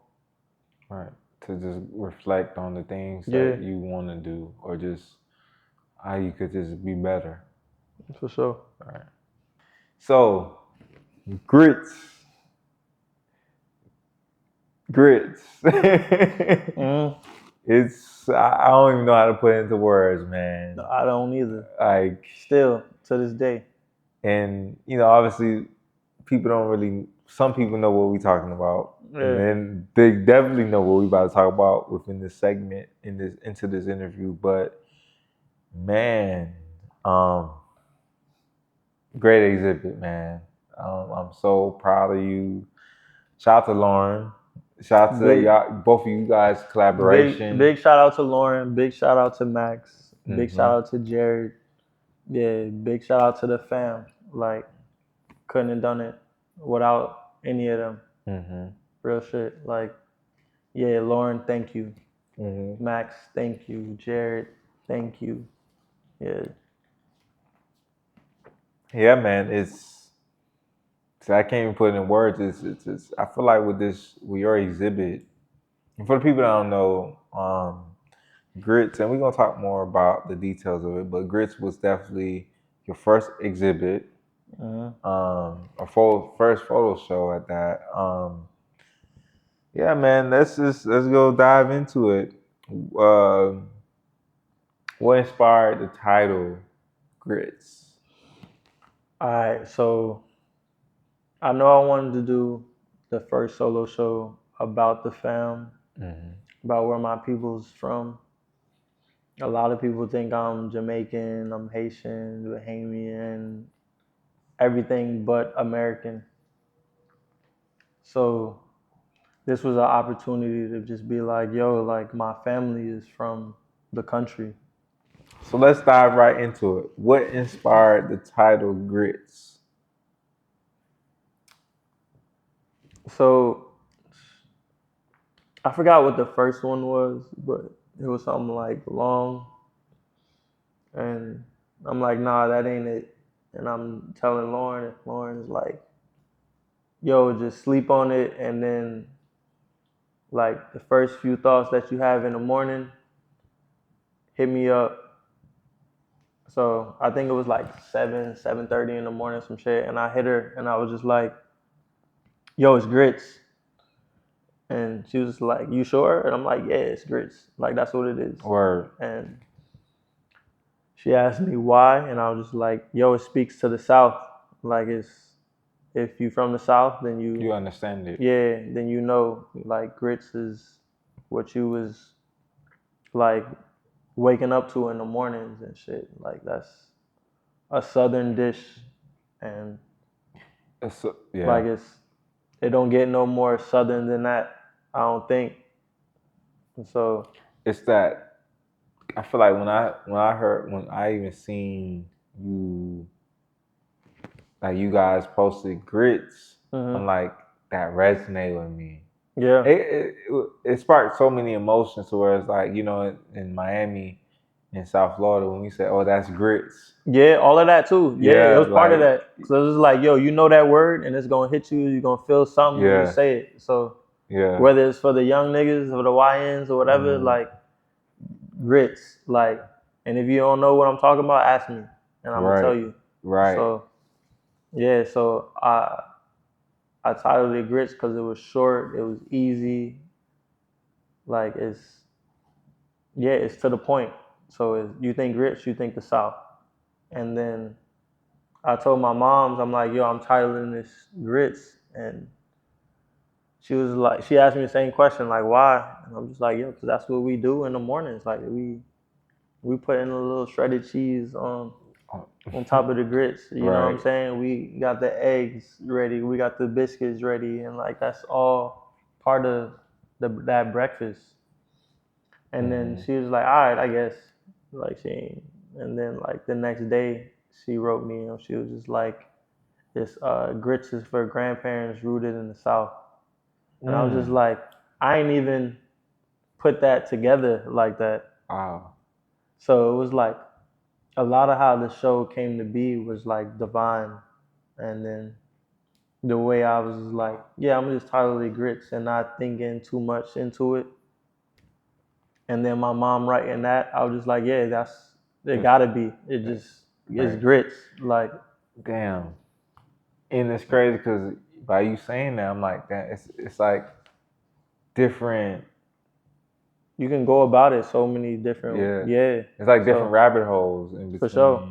Right. To just reflect on the things Yeah, that you want to do or just how you could just be better. for sure. Right. So, grits. Grits. I don't even know how to put it into words, man. No, I don't either. Like, Still to this day. and obviously people don't really some people know what we're talking about, and Yeah. then they definitely know what we about to talk about within this segment into this interview. But man, great exhibit, man. I'm so proud of you. Shout out to Lauren. Shout out to Big, y'all, both of you guys' collaboration. big shout out to Lauren. Big shout out to Max. Big Mm-hmm. shout out to Jared. Yeah, big shout out to the fam. Like, couldn't have done it without any of them. Mm-hmm. Real shit. Like, yeah, Lauren, thank you. Mm-hmm. Max, thank you. Jared, thank you. Yeah. Yeah, man. I can't even put it in words. It's I feel like with your exhibit, and for the people that don't know, Grits, and we're gonna talk more about the details of it, but Grits was definitely your first exhibit, first photo show at that. Yeah, man. Let's go dive into it. Uh, what inspired the title Grits? All right. So I know I wanted to do the first solo show about the fam, about where my people's from. A lot of people think I'm Jamaican, I'm Haitian, Bahamian, everything but American. So this was an opportunity to just be like, yo, like my family is from the country. So let's dive right into it. What inspired the title Grits? So I forgot what the first one was, but it was something like long. And I'm like, nah, that ain't it. And I'm telling Lauren, and Lauren's like, yo, just sleep on it. And then, like, the first few thoughts that you have in the morning, hit me up. So I think it was like 7:30 in the morning, some shit. And I hit her and I was just like, yo, it's grits. And she was like, you sure? And I'm like, yeah, it's grits. Like, that's what it is. Word. And she asked me why. And I was just like, yo, it speaks to the South. Like, it's, if you from the South, then You understand it. yeah, then you know, like, grits is what you was, like, waking up to in the mornings and shit. Like, that's a Southern dish. And, like, it don't get no more Southern than that, I don't think. And so it's that I feel like when I even seen you, like you guys posted Grits, I'm like, that resonated with me. yeah, It sparked so many emotions to where it's like, you know, in Miami, in South Florida, when we say, "Oh, that's grits." yeah, all of that too. Yeah, it was part of like, that. So it was like, yo, you know that word, and it's gonna hit you. You're gonna feel something when you say it. So yeah, whether it's for the young niggas or the YNs or whatever, like grits, like, and if you don't know what I'm talking about, ask me, and I'm gonna tell you. right. So yeah, so I titled it grits because it was short, it was easy, like it's to the point. So you think grits, you think the South, and then I told my moms, I'm like, yo, I'm titling this grits, and she was like, she asked me the same question, like, why? And I'm just like, yo, because that's what we do in the mornings. Like, we put in a little shredded cheese on top of the grits. You know what I'm saying? We got the eggs ready, we got the biscuits ready, and like that's all part of that breakfast. And then she was like, all right, I guess. Like she ain't. And then like the next day, she wrote me and she was just like, this grits is for grandparents rooted in the South. And I was just like, I ain't even put that together like that. Wow. So it was like a lot of how the show came to be was like divine. And then the way I was like, yeah, I'm just title it grits and not thinking too much into it. And then my mom writing that, I was just like, yeah, it gotta be. It just it's grits. Like, damn. And it's crazy because by you saying that, I'm like, that it's like different. you can go about it so many different. Yeah. It's like different rabbit holes in between. For sure.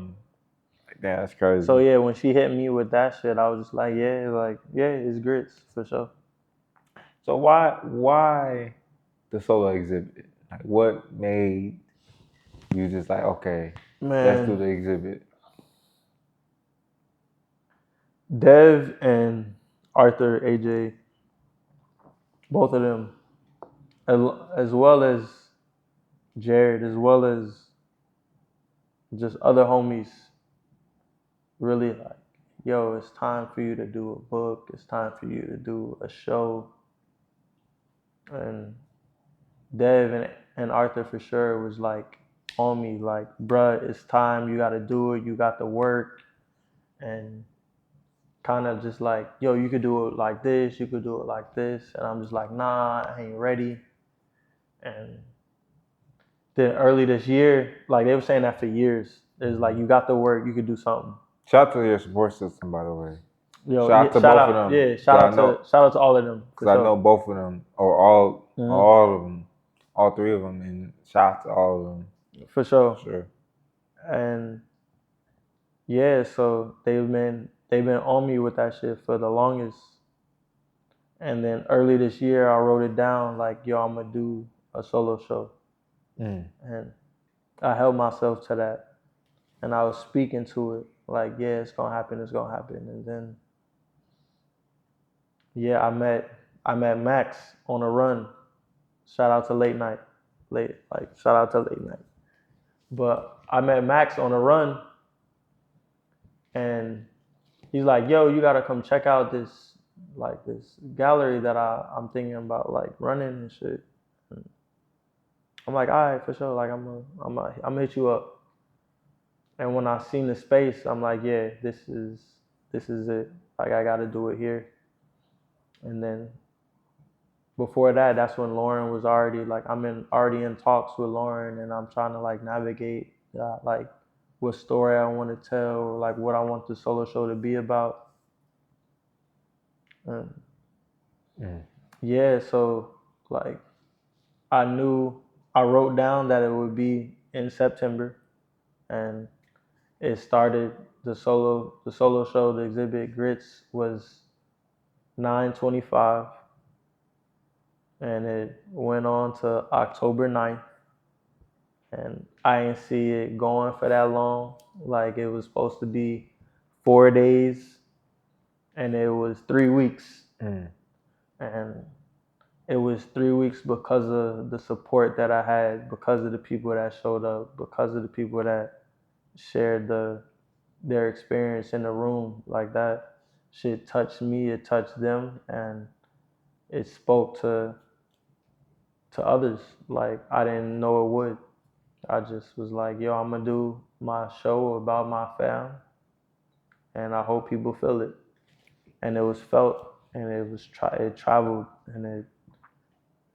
Yeah, that's crazy. So yeah, when she hit me with that shit, I was just like, yeah, it's grits for sure. So why the solo exhibit? Like, what made you just like, okay, let's do Man, the exhibit? Dev and Arthur, AJ, both of them, as well as Jared, as well as just other homies, really like, yo, it's time for you to do a book. It's time for you to do a show. And Dev and Arthur for sure was like on me, like, bruh, it's time. You got to do it. You got the work. And kind of just like, yo, you could do it like this. You could do it like this. And I'm just like, nah, I ain't ready. And then early this year, like they were saying that for years. It's like, you got the work. You could do something. Shout out to your support system, by the way. Yo, Shout yeah, out to both of them. yeah, shout out to all of them for Cause I sure. know both of them, or all of them, all three of them, and shout out to all of them. For sure. Sure. And yeah, so they've been on me with that shit for the longest. And then early this year, I wrote it down like, yo, I'm gonna do a solo show, and I held myself to that, and I was speaking to it like, yeah, it's gonna happen, it's gonna happen. And then yeah, I met Max on a run. Shout out to shout out to late night. But I met Max on a run, and he's like, yo, you gotta come check out this gallery that I'm thinking about like running and shit. And I'm like, all right, for sure. Like I'm gonna hit you up. And when I seen the space, I'm like, yeah, this is it. Like I gotta do it here. And then before that, that's when Lauryn was already like, already in talks with Lauryn, and I'm trying to like navigate like what story I want to tell, or like what I want the solo show to be about. And yeah, so like I wrote down that it would be in September, and it started the solo show, the exhibit Grits was 9/25, and it went on to October 9th, and I didn't see it going for that long. Like it was supposed to be 4 days, and it was 3 weeks, and it was 3 weeks because of the support that I had, because of the people that showed up, because of the people that shared their experience in the room. Like that shit touched me, it touched them, and it spoke to others like I didn't know it would. I just was like, yo, I'm gonna do my show about my fam, and I hope people feel it. And it was felt, and it traveled, and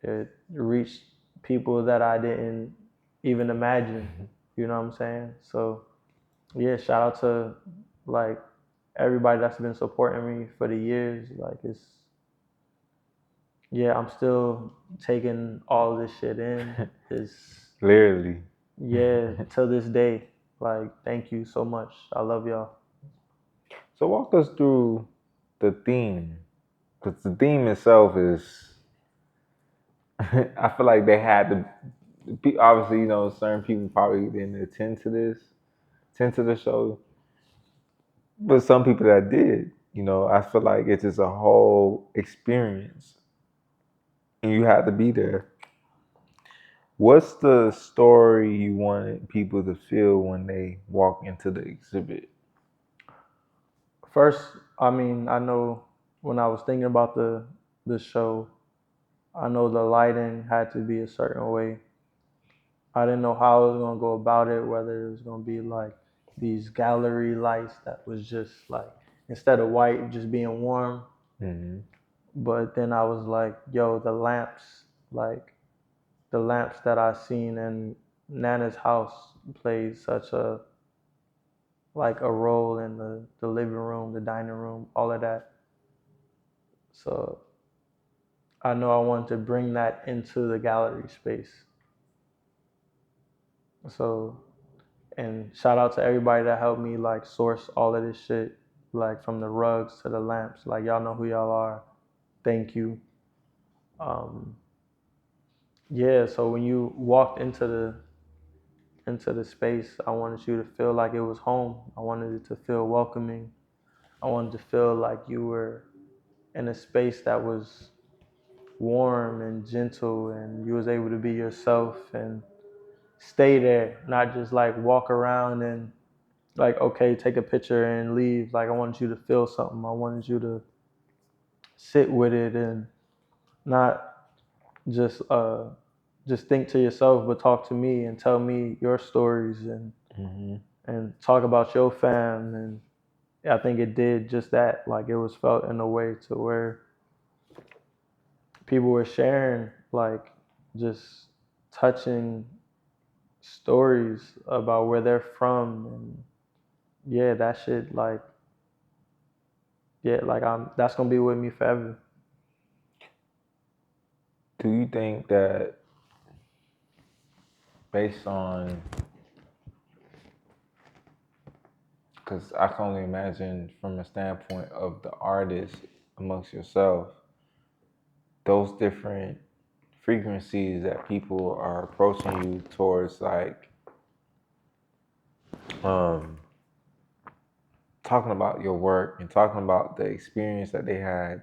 it reached people that I didn't even imagine. You know what I'm saying? So yeah, shout out to like everybody that's been supporting me for the years. Like I'm still taking all this shit in. It's Literally. yeah, to this day. Like, thank you so much. I love y'all. So walk us through the theme, because the theme itself is. I feel like they had to. Obviously, certain people probably didn't attend to the show, but some people that did. I feel like it's just a whole experience, and you had to be there. What's the story you wanted people to feel when they walk into the exhibit? First, I mean, I know when I was thinking about the show, I know the lighting had to be a certain way. I didn't know how I was gonna go about it, whether it was gonna be like these gallery lights that was just like instead of white, just being warm. Mm-hmm. But then I was like, yo, like the lamps that I seen in Nana's house played such a role in the living room, the dining room, all of that. So I know I wanted to bring that into the gallery space. So And shout out to everybody that helped me like source all of this shit, like from the rugs to the lamps. Like y'all know who y'all are. Thank you. Um, yeah. So when you walked into the space, I wanted you to feel like it was home. I wanted it to feel welcoming. I wanted to feel like you were in a space that was warm and gentle, and you was able to be yourself and stay there, not just like walk around and like, okay, take a picture and leave. Like I wanted you to feel something. I wanted you to sit with it and not just just think to yourself, but talk to me and tell me your stories and talk about your fam. And I think it did just that. Like it was felt in a way to where people were sharing like just touching stories about where they're from. And yeah, that shit like yeah, like I'm that's gonna be with me forever. Do you think that based on, because I can only imagine from a standpoint of the artist amongst yourself, those different frequencies that people are approaching you towards, like um, talking about your work and talking about the experience that they had,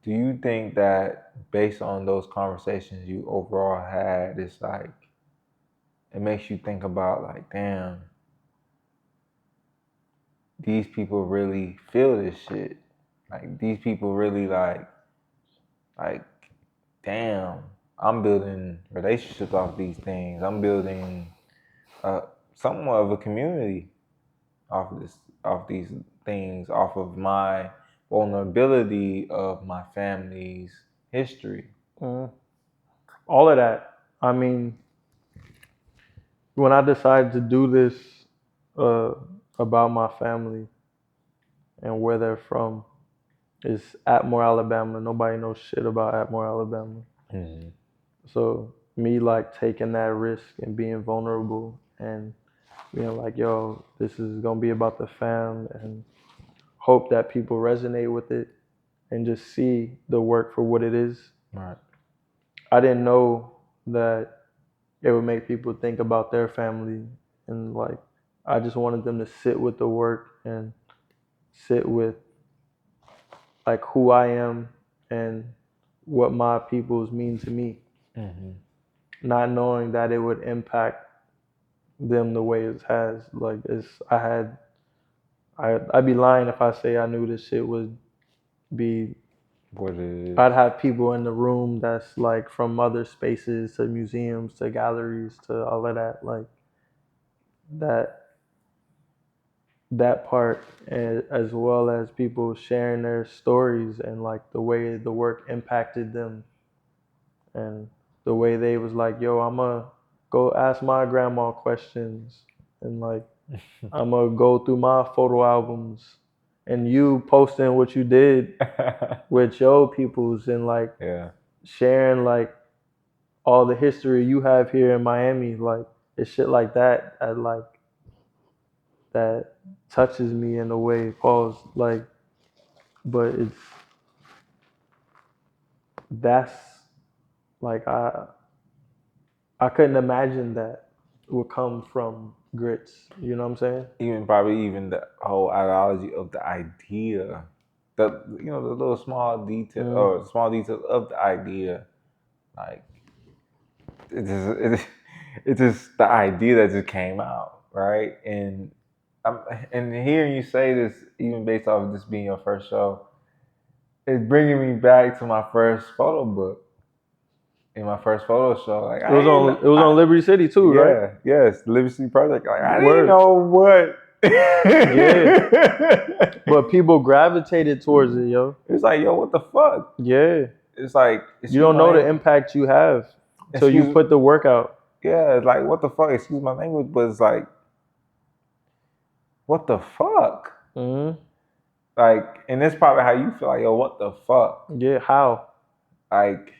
do you think that based on those conversations you overall had, it's like it makes you think about like, damn, these people really feel this shit. Like these people really like, damn, I'm building relationships off these things. I'm building somewhat of a community off of off these things, off of my vulnerability of my family's history. Mm. All of that. I mean, when I decided to do this uh, about my family and where they're from, it's Atmore, Alabama. Nobody knows shit about Atmore, Alabama. Mm-hmm. So me like taking that risk and being vulnerable and being like, yo, this is gonna be about the fam, and hope that people resonate with it and just see the work for what it is. Right. I didn't know that it would make people think about their family, and like I just wanted them to sit with the work and sit with like who I am and what my peoples mean to me, Mm-hmm. not knowing that it would impact them the way it has. Like I'd be lying if I say I knew this shit would be. What it is. I'd have people in the room that's like from other spaces to museums to galleries to all of that, like that that part, as well as people sharing their stories and like the way the work impacted them and the way they was like, yo, I'm gonna go ask my grandma questions and like I'm gonna go through my photo albums and you posting what you did with your peoples and like Yeah. sharing like all the history you have here in Miami, like it's shit like that. I like that touches me in a way. Pause. Like, but that's like I couldn't imagine that would come from grits. You know what I'm saying? Even probably even the whole ideology of the idea, the the little small detail or small details of the idea, like it's just the idea that just came out, right? And hearing you say this, even based off of this being your first show, it's bringing me back to my first photo book in my first photo show. Like It was on Liberty City too, right? yeah, yes, Liberty Project. Like I didn't Word. know what. Yeah. But people gravitated towards it, yo. It's like, yo, what the fuck? Yeah. It's like You don't know the impact you have until you put the work out. Yeah, it's like, what the fuck? Excuse my language, but it's like, what the fuck? Mm-hmm. Like, and that's probably how you feel like, yo, what the fuck? Yeah, how? Like,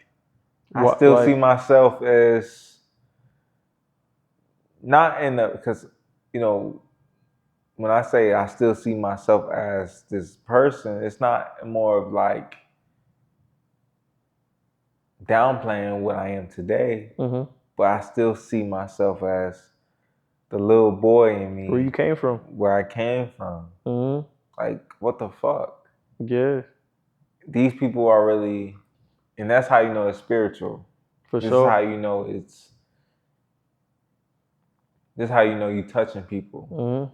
I still like, see myself as not in the, because you know, when I say I still see myself as this person, it's not more of like downplaying what I am today, but I still see myself as the little boy in me. Where you came from? Where I came from. Like, what the fuck? Yeah. These people are really, and that's how you know it's spiritual. For This sure. is how you know it's. This is how you know you touching people.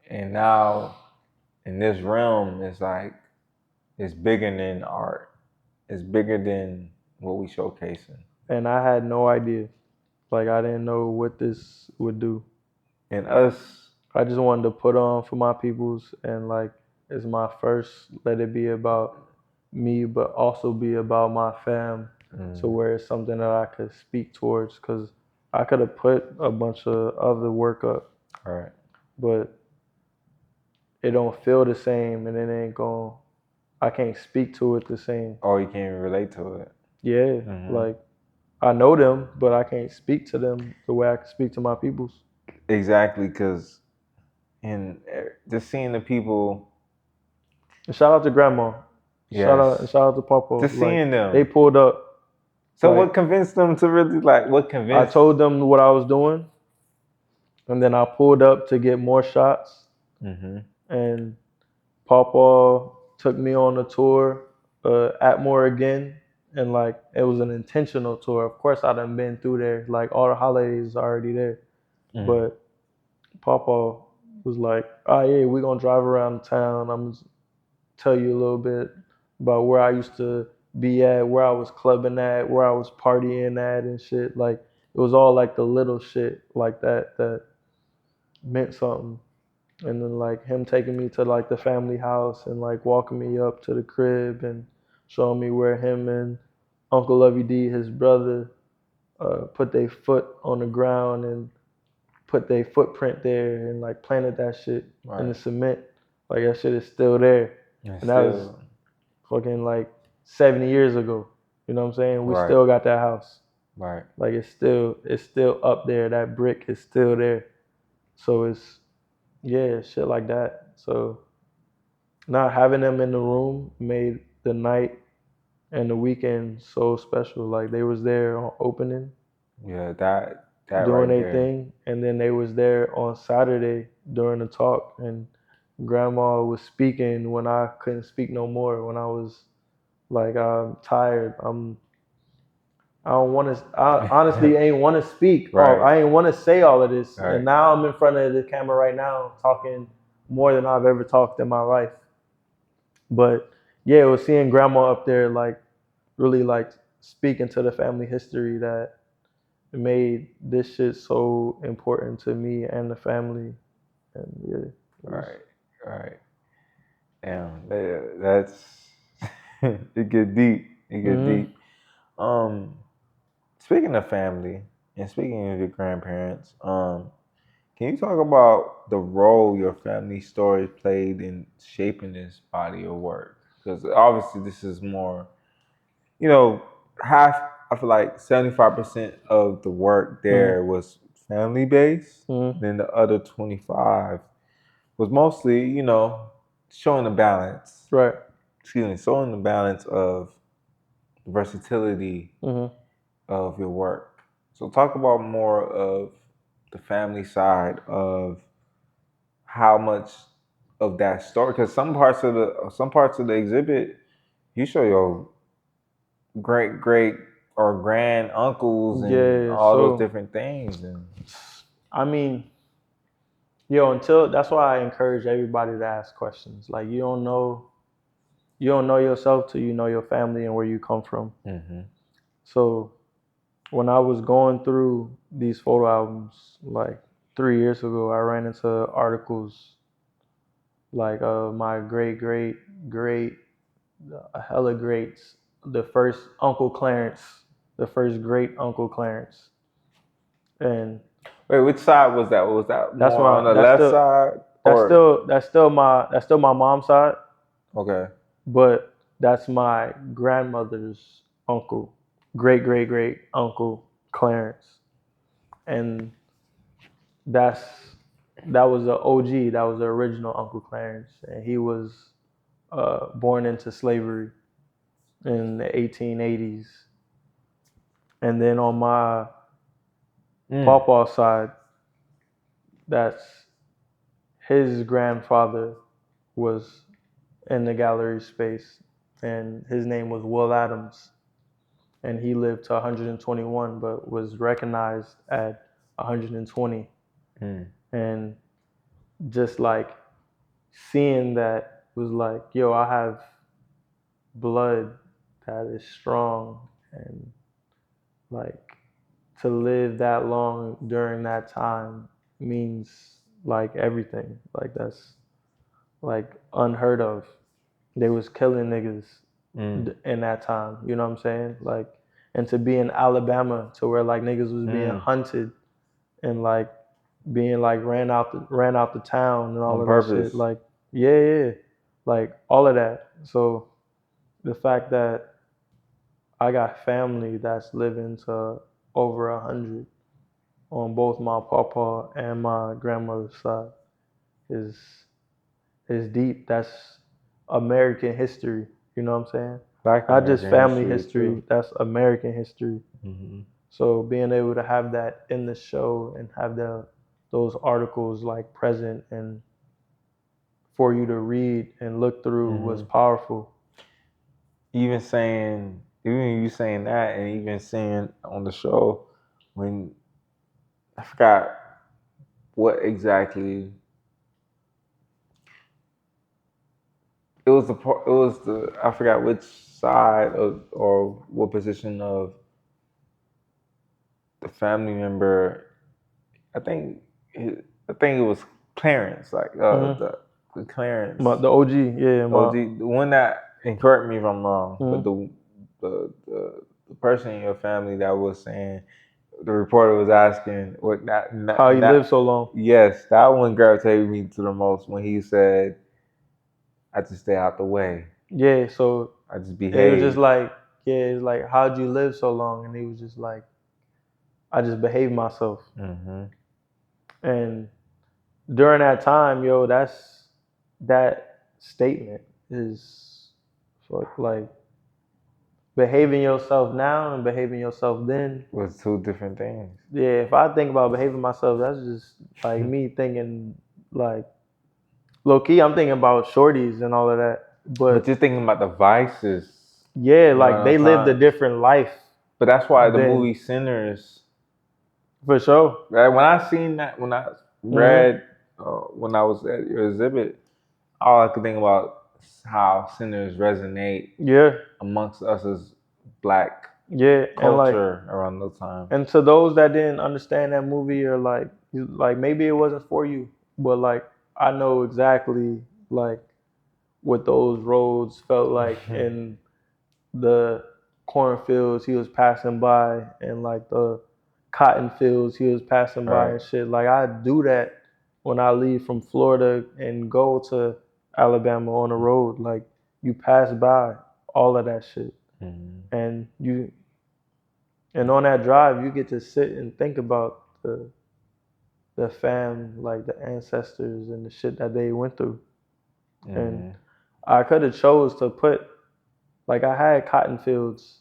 And now, in this realm, it's like it's bigger than art. It's bigger than what we showcasing. And I had no idea. Like, I didn't know what this would do. And us, I just wanted to put on for my peoples, and like, it's my first, let it be about me, but also be about my fam. So where it's something that I could speak towards, because I could have put a bunch of other work up, right? But it don't feel the same, and it ain't going. I can't speak to it the same. Or you can't even relate to it. Yeah, like I know them, but I can't speak to them the way I can speak to my peoples. Exactly, because and just seeing the people. And shout out to Grandma. Yes. Shout out to Papa. Just seeing them. They pulled up. So what convinced them to really like? What convinced? I told them what I was doing, and then I pulled up to get more shots. And Papa took me on a tour at More again, and like it was an intentional tour. Of course, I done been through there. Like all the holidays are already there, but Papa was like, "Oh yeah, we gonna drive around town. I'm gonna tell you a little bit about where I used to be at, where I was clubbing at, where I was partying at, and shit. Like it was all like the little shit like that meant something." And then like him taking me to like the family house and like walking me up to the crib and showing me where him and Uncle Lovey D, his brother, put their foot on the ground and put their footprint there and like planted that shit in the cement. Like that shit is still there. And that was fucking like 70 years ago. You know what I'm saying? We still got that house. Right. Like it's still up there. That brick is still there. So it's shit like that. So not having them in the room made the night and the weekend so special. Like they was there on opening. Yeah, that doing right their there. thing, and then they was there on Saturday during the talk, and Grandma was speaking when I couldn't speak no more. When I was like, I'm tired. I don't want to. I honestly ain't want to speak. Right. I ain't want to say all of this. Right. And now I'm in front of the camera right now, talking more than I've ever talked in my life. But yeah, it was seeing Grandma up there, like really like speaking to the family history that made this shit so important to me and the family. And yeah. Right. Damn, that's it get deep. It get deep. Speaking of family and speaking of your grandparents, can you talk about the role your family story played in shaping this body of work? Because obviously this is more, half. I feel like 75% of the work there was family based. Then the other 25 was mostly, showing the balance. Right. Showing the balance of the versatility of your work. So talk about more of the family side of how much of that story, because some parts of the exhibit you show your great or grand uncles and all those different things. And I mean, that's why I encourage everybody to ask questions. Like you don't know yourself till you know your family and where you come from. So when I was going through these photo albums like 3 years ago, I ran into articles like my great hella greats, the first Uncle Clarence, the first great Uncle Clarence. And wait, which side was that? Was that more on the left side? That's still my mom's side. Okay. But that's my grandmother's uncle, great Uncle Clarence. And that's that was the OG. That was the original Uncle Clarence, and he was born into slavery in the 1880s. And then on my pawpaw side, that's his grandfather was in the gallery space, and his name was Will Adams, and he lived to 121, but was recognized at 120. And just like seeing that was like, yo, I have blood that is strong, and like to live that long during that time means like everything. Like that's like unheard of. They was killing niggas in that time. You know what I'm saying? Like, and to be in Alabama to where like niggas was being hunted and like being like ran out the town and all On of purpose. that shit. Like, yeah, like all of that. So the fact that I got family that's living to over 100 on both my papa and my grandmother's side is deep. That's American history. You know what I'm saying? Black Not just American family history. too. That's American history. Mm-hmm. So being able to have that in the show and have those articles like present and for you to read and look through was powerful. Even you saying that, and even saying on the show when I forgot what exactly it was the I forgot which side or what position of the family member. I think it was Clarence, like the Clarence. The OG, yeah. OG, the one that, and correct me if I'm wrong, but the person in your family that was saying, the reporter was asking how he lived so long. Yes, that one gravitated me to the most when he said, "I just stay out the way." Yeah, so I just behave. It was just like, yeah, it's like, how'd you live so long? And he was just like, I just behaved myself. And during that time, yo, that statement is like behaving yourself now and behaving yourself then was two different things. Yeah, if I think about behaving myself, that's just like me thinking like low key. I'm thinking about shorties and all of that. But you're thinking about the vices. Yeah, like they lived a different life. But that's why the movie Sinners. For sure. Right? When I seen that, when I read, when I was at your exhibit, all I could think about is how Sinners resonate amongst us as Black culture around those times. And to those that didn't understand that movie, or like maybe it wasn't for you, but like I know exactly like what those roads felt like in the cornfields he was passing by and like the cotton fields he was passing by and shit. Like I do that when I leave from Florida and go to Alabama on the road. Like you pass by all of that shit. And on that drive you get to sit and think about the fam, like the ancestors and the shit that they went through. And I could have chose to put, like I had cotton fields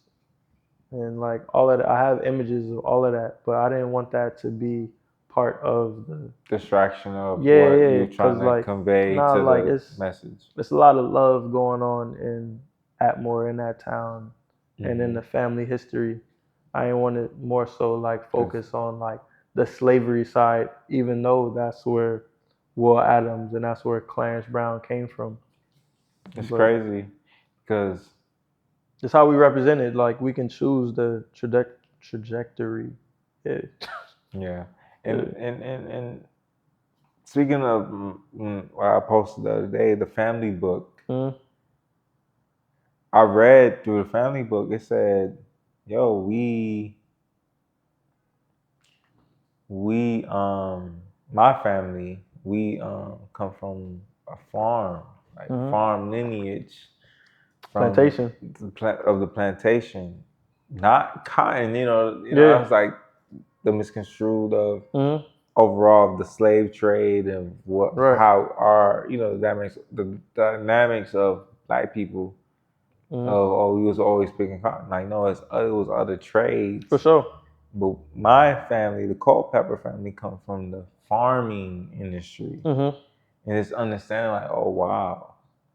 and like all of that. I have images of all of that, but I didn't want that to be part of the distraction of what you're trying to convey to the message. There's a lot of love going on in Atmore, in that town, and in the family history. I didn't want it more so like focus on like the slavery side, even though that's where Will Adams and that's where Clarence Brown came from. It's crazy because it's how we represent it. Like we can choose the trajectory. Yeah. And speaking of what I posted the other day, the family book. I read through the family book. It said, "Yo, we my family, we come from a farm, like farm lineage, from plantation of the plantation, not cotton. You know, it's like the misconstrued of overall of the slave trade and Right. how our the dynamics of black people. Hmm. Oh, we was always picking cotton. Like no, it was other For trades. sure. But my family, the Culpepper family, come from the farming industry, Hmm. and it's understanding like, oh wow.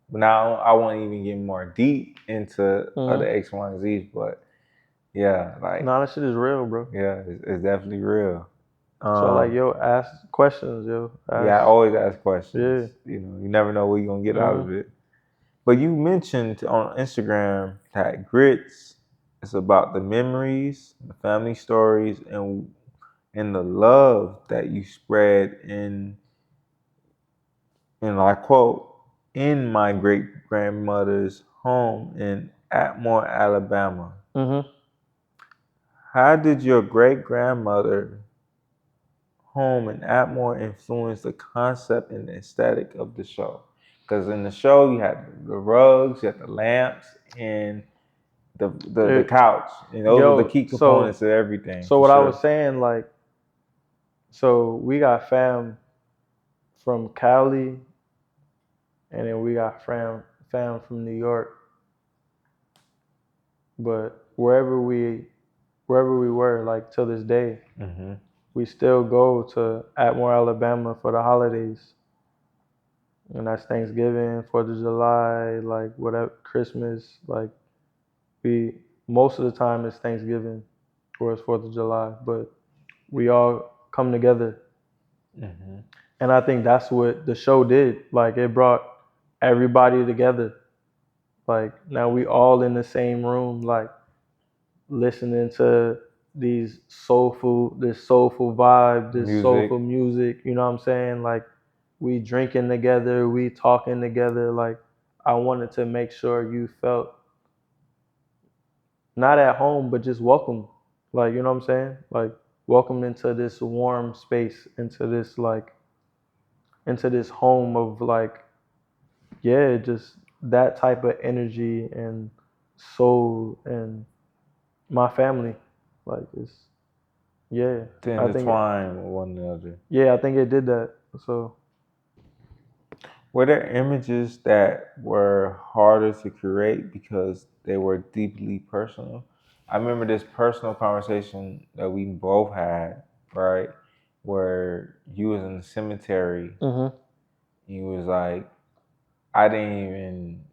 Now I won't even get more deep into Hmm. other X, Y, and Z's, but yeah, like Nah, that shit is real, bro. yeah, it's definitely real. So like, Um, yo, ask questions, yo. yeah, I Ask. always ask questions. Yeah. You never know what you're gonna get out Hmm. of it. But you mentioned on Instagram that grits is about the memories, the family stories, and the love that you spread in I quote, in my great grandmother's home in Atmore, Alabama. Hmm. How did your great grandmother home in Atmore influence the concept and the aesthetic of the show? Because in the show you had the rugs, you had the lamps, and the couch, and those were the Yo, key components of everything so for what I was sure. saying, like, so we got fam from Cali, and then we got fam from New York. But wherever we were, like till this day, Mm-hmm. we still go to Atmore, Alabama for the holidays. And that's Thanksgiving, 4th of July, like whatever, Christmas. Like we most of the time it's Thanksgiving or it's 4th of July, but we all come together. Mm-hmm. And I think that's what the show did. Like it brought everybody together. Like now we all in the same room, like listening to this soulful vibe, this Music. soulful music, you know what I'm saying? Like we drinking together, we talking together. Like I wanted to make sure you felt not at home, but just welcome. Like, you know what I'm saying? Like welcome into this warm space, into this home of like, yeah, just that type of energy and soul and my family. Like it's yeah. To I think intertwine with one another. yeah, I think it did that. So Were there images that were harder to create because they were deeply personal? I remember this personal conversation that we both had, right? Where you was in the cemetery. mhm. You was like, I didn't even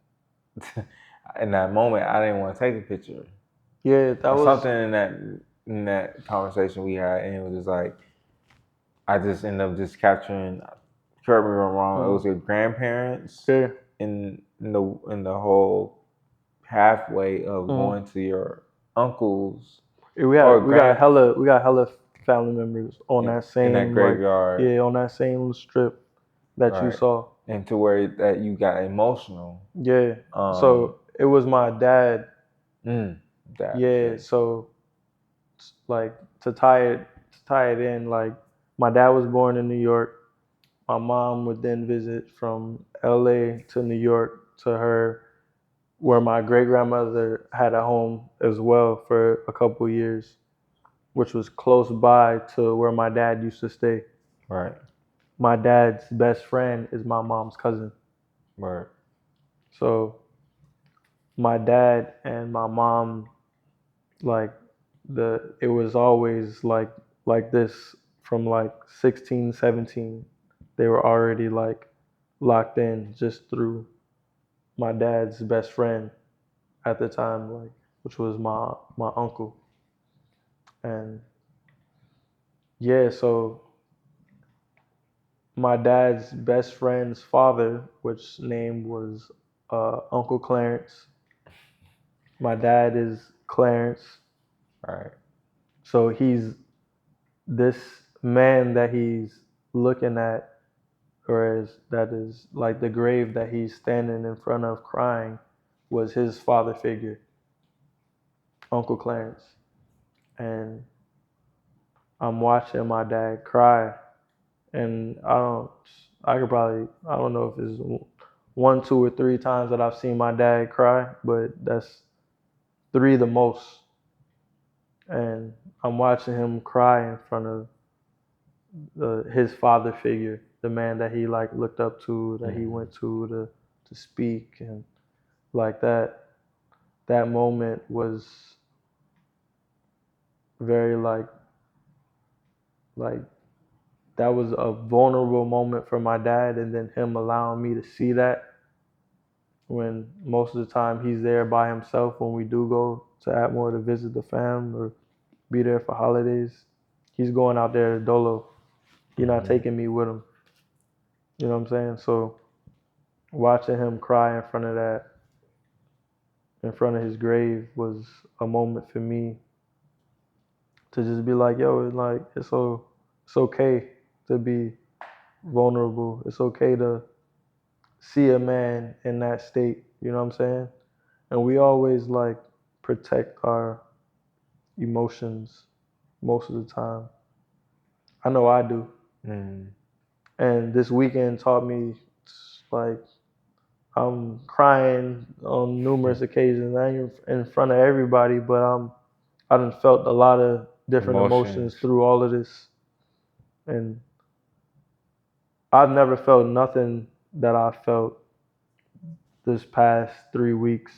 in that moment I didn't want to take a picture. Yeah, that Or was something in that conversation we had, and it was just like I just ended up just capturing. Correct me if I'm wrong. It was your grandparents yeah. in the whole pathway of Mhm. going to your uncles Yeah, or we got hella family members on that in that same like graveyard, yeah, on that same strip that you right? saw. And to where that you got emotional. Yeah. Um, So it was my dad. mm, that Yeah, okay, so like to tie it in, like my dad was born in New York. My mom would then visit from LA to New York to her where my great grandmother had a home as well for a couple years, which was close by to where my dad used to stay. right, My dad's best friend is my mom's cousin. right, So my dad and my mom, like it was always like this from like 16, 17. They were already like locked in just through my dad's best friend at the time, like which was my uncle. And yeah, so my dad's best friend's father, which name was Uncle Clarence. My dad is Clarence, right. so he's this man that he's looking at, or that is like the grave that he's standing in front of crying, was his father figure, Uncle Clarence. And I'm watching my dad cry, and I don't know if it's one, two, or three times that I've seen my dad cry, but that's three the most. And I'm watching him cry in front of his father figure, the man that he like looked up to, that he went to speak, and like that moment was very like that was a vulnerable moment for my dad, and then him allowing me to see that when most of the time he's there by himself when we do go to Atmore to visit the fam or be there for holidays. He's going out there to dolo. He's not taking me with him. You know what I'm saying? So watching him cry in front of that, in front of his grave, was a moment for me to just be like, yo, it's okay to be vulnerable. It's okay to see a man in that state. You know what I'm saying? And we always like protect our emotions most of the time. I know I do. And this weekend taught me like I'm crying on numerous occasions. I ain't in front of everybody, but I done felt a lot of different emotions through all of this. And I've never felt nothing that I felt this past 3 weeks,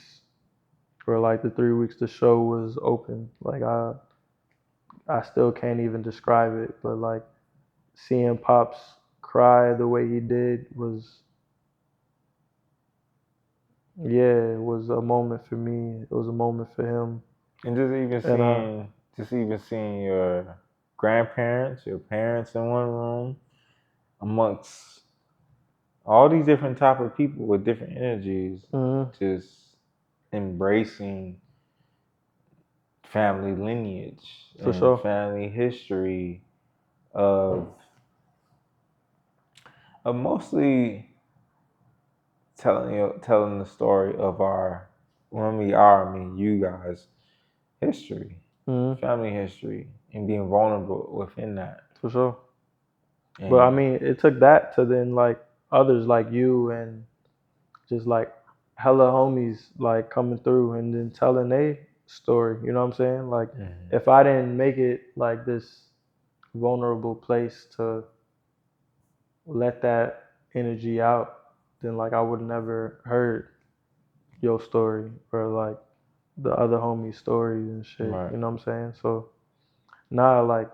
or like the 3 weeks the show was open. Like I still can't even describe it, but like seeing Pops cry the way he did was, yeah, it was a moment for me. It was a moment for him. And just even seeing your grandparents, your parents in one room, amongst all these different type of people with different energies, just embracing family lineage For and sure. family history of mostly telling the story of I mean you guys history, family history, and being vulnerable within that. For sure. And But I mean, it took that to then like others like you and just like hella homies like coming through and then telling their story. You know what I'm saying? Like if I didn't make it like this vulnerable place to let that energy out, then like I would never heard your story or like the other homies' stories and shit. Right. You know what I'm saying? So nah, like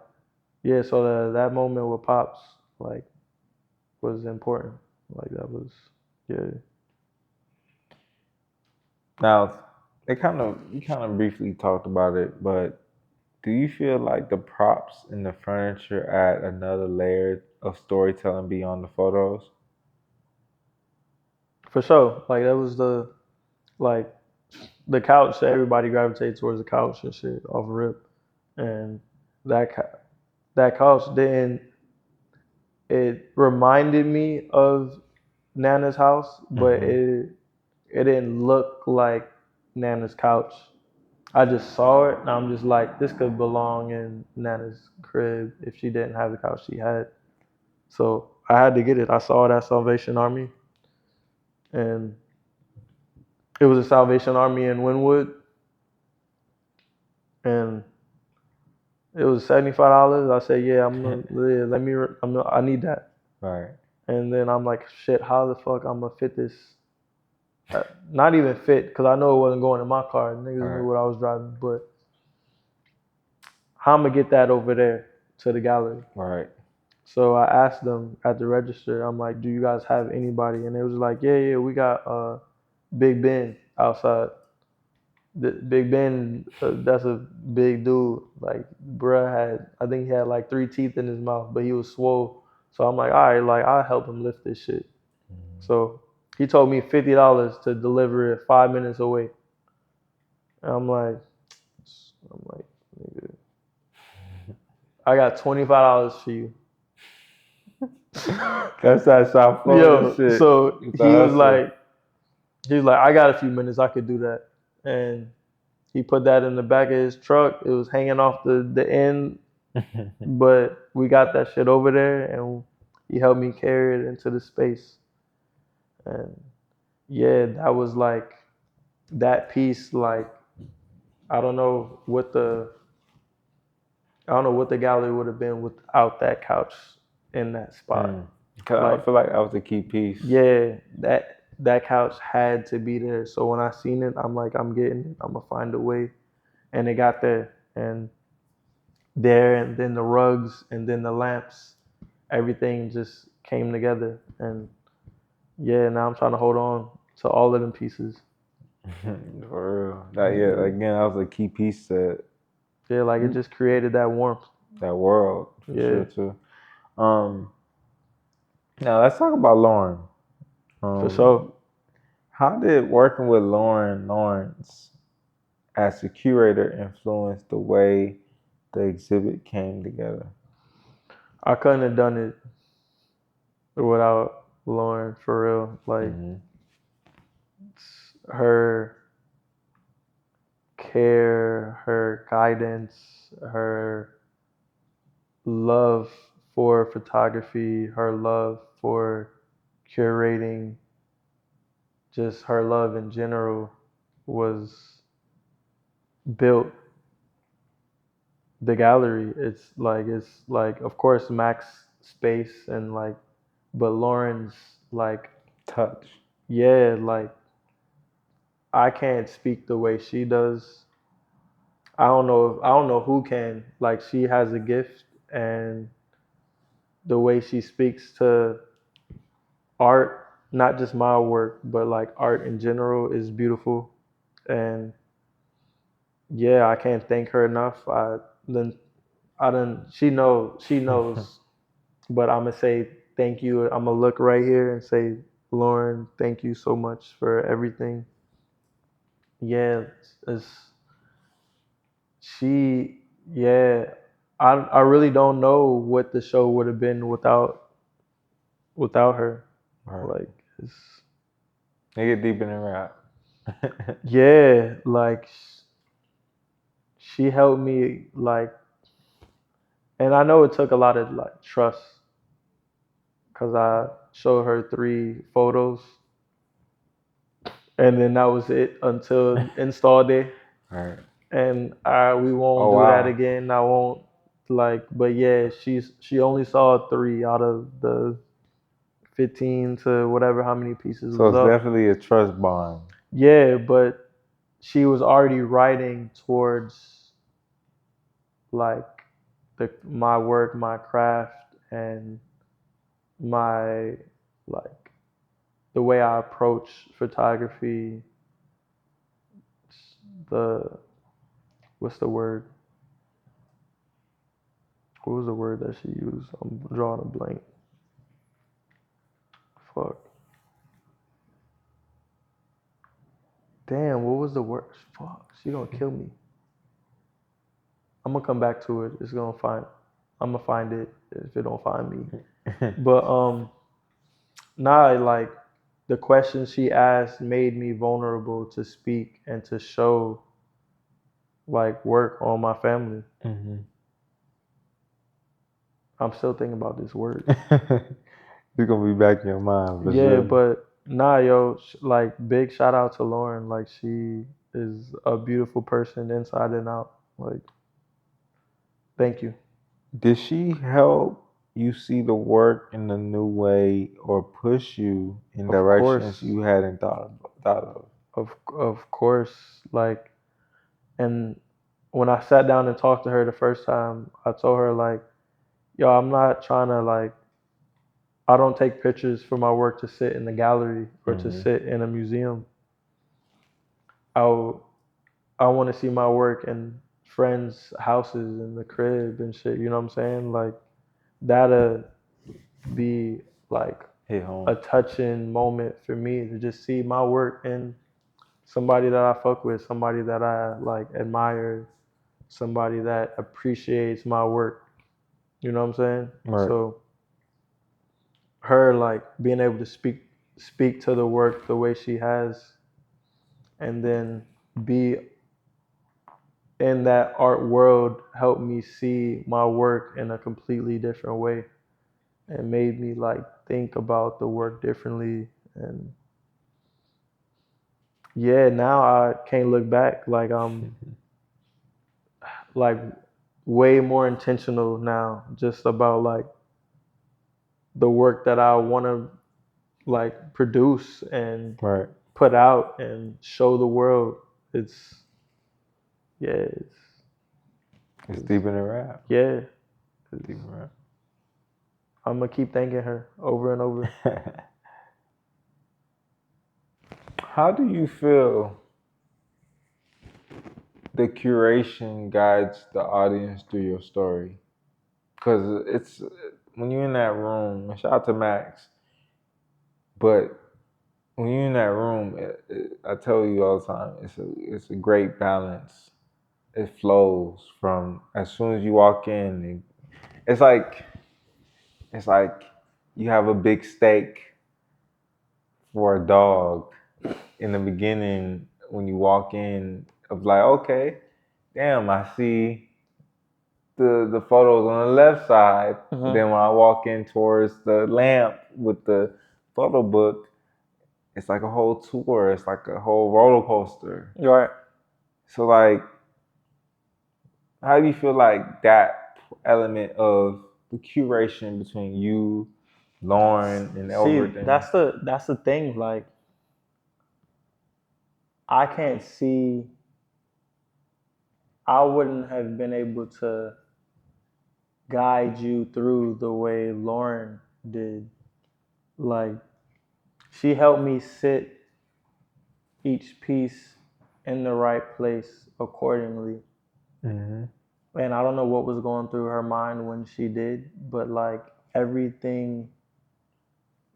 yeah. So that moment with Pops like was important. Like that was yeah. Now, you kind of briefly talked about it, but do you feel like the props and the furniture add another layer of storytelling beyond the photos? For sure. Like that was like the couch. Everybody gravitated towards the couch and shit off rip, and that couch then it reminded me of Nana's house, but it didn't look like Nana's couch. I just saw it and I'm just like, this could belong in Nana's crib if she didn't have the couch she had. So I had to get it. I saw it at Salvation Army, and it was a Salvation Army in Wynwood, and it was $75. I said, yeah, I need that. Right. And then I'm like, shit, how the fuck I'm gonna fit this? Not even fit, because I know it wasn't going in my car. Niggas knew what I was driving, but how I'm gonna get that over there to the gallery? Right. So I asked them at the register, I'm like, do you guys have anybody? And they was like, yeah, we got Big Ben outside. Big Ben, that's a big dude. Like, I think he had like 3 teeth in his mouth, but he was swole. So I'm like, all right, like I'll help him lift this shit. So he told me $50 to deliver it 5 minutes away. And I'm like, nigga, I got $25 for you. That's that South Florida shit. So he was like, I got a few minutes, I could do that. And he put that in the back of his truck. It was hanging off the end, but we got that shit over there, and he helped me carry it into the space. And yeah, that was like that piece. Like I don't know what I don't know what the gallery would have been without that couch in that spot. Cause I Like, feel like that was the key piece. yeah, that couch had to be there. So when I seen it, I'm like, I'm getting it. I'm gonna find a way, and it got there, and then the rugs, and then the lamps, everything just came together, and yeah, now I'm trying to hold on to all of them pieces. For real. Yeah, again, that was a key piece to Yeah, like it just created that warmth. that world for Yeah, sure too. Um, Now let's talk about Lauren. for sure. How did working with Lauryn Lawrence as a curator influence the way the exhibit came together? I couldn't have done it without Lauren, for real. Like Mm-hmm. her care, her guidance, her love for photography, her love for curating, just her love in general was built the gallery. It's like of course Max space and like, but Lauren's like, Touch. yeah, like I can't speak the way she does. I don't know who can. Like she has a gift, and the way she speaks to art, not just my work, but like art in general is beautiful. And yeah, I can't thank her enough. Then I done she knows, but I'm gonna say thank you. I'm gonna look right here and say, Lauren, thank you so much for everything. Yeah, it's she. Yeah, I really don't know what the show would have been without her. Right. Like it's They get deep in the rap. yeah, like she helped me like, and I know it took a lot of like trust because I showed her 3 photos, and then that was it until install day. Right. And we won't Oh do that wow. again. I won't like, but yeah, she only saw 3 out of the 15 to whatever how many pieces So was it's up. definitely a trust bond. Yeah, but she was already writing towards like my work, my craft, and my like the way I approach photography. The what's the word? What was the word that she used? I'm drawing a blank. Fuck. Damn, what was the word? Fuck, she gonna kill me. I'm gonna come back to it. It's gonna find. I'm gonna find it if it don't find me. But nah, like the questions she asked made me vulnerable to speak and to show like work on my family. Mm-hmm. I'm still thinking about this word. It's gonna be back in your mind for Yeah, sure. but nah, yo, like big shout out to Lauren. Like she is a beautiful person inside and out. Like, thank you. Did she help you see the work in a new way or push you in Of directions course, you hadn't thought of? of course. Like, and when I sat down and talked to her the first time, I told her like, yo, I'm not trying to like. I don't take pictures for my work to sit in the gallery or to Mm-hmm. sit in a museum. I I want to see my work in friends' houses in the crib and shit. You know what I'm saying? Like that'll be like Hit home. a touching moment for me to just see my work in somebody that I fuck with, somebody that I like admire, somebody that appreciates my work. You know what I'm saying? Right. So her like being able to speak to the work the way she has, and then be in that art world helped me see my work in a completely different way and made me like think about the work differently. And yeah, now I can't look back. Like like way more intentional now, just about like the work that I want to like produce and Right. put out and show the world. It's yeah, It's deep in the rap. yeah. It's deep in the I'm gonna keep thanking her over and over. rap. How do you feel the curation guides the audience through your story? Because it's when you're in that room, and shout out to Max, but when you're in that room, I tell you all the time, it's a great balance. It flows from as soon as you walk in. It's like it's like you have a big steak for a dog in the beginning when you walk in of like, okay, damn, I see the photos on the left side. But then when I walk in towards the lamp with the photo book, it's like a whole tour. It's like a whole roller coaster. Right. So like, how do you feel like that element of the curation between you, Lauryn, and See, everything? that's the thing. Like, I can't see. I wouldn't have been able to guide you through the way Lauryn did. Like, she helped me sit each piece in the right place accordingly. Mm-hmm. And I don't know what was going through her mind when she did, but like everything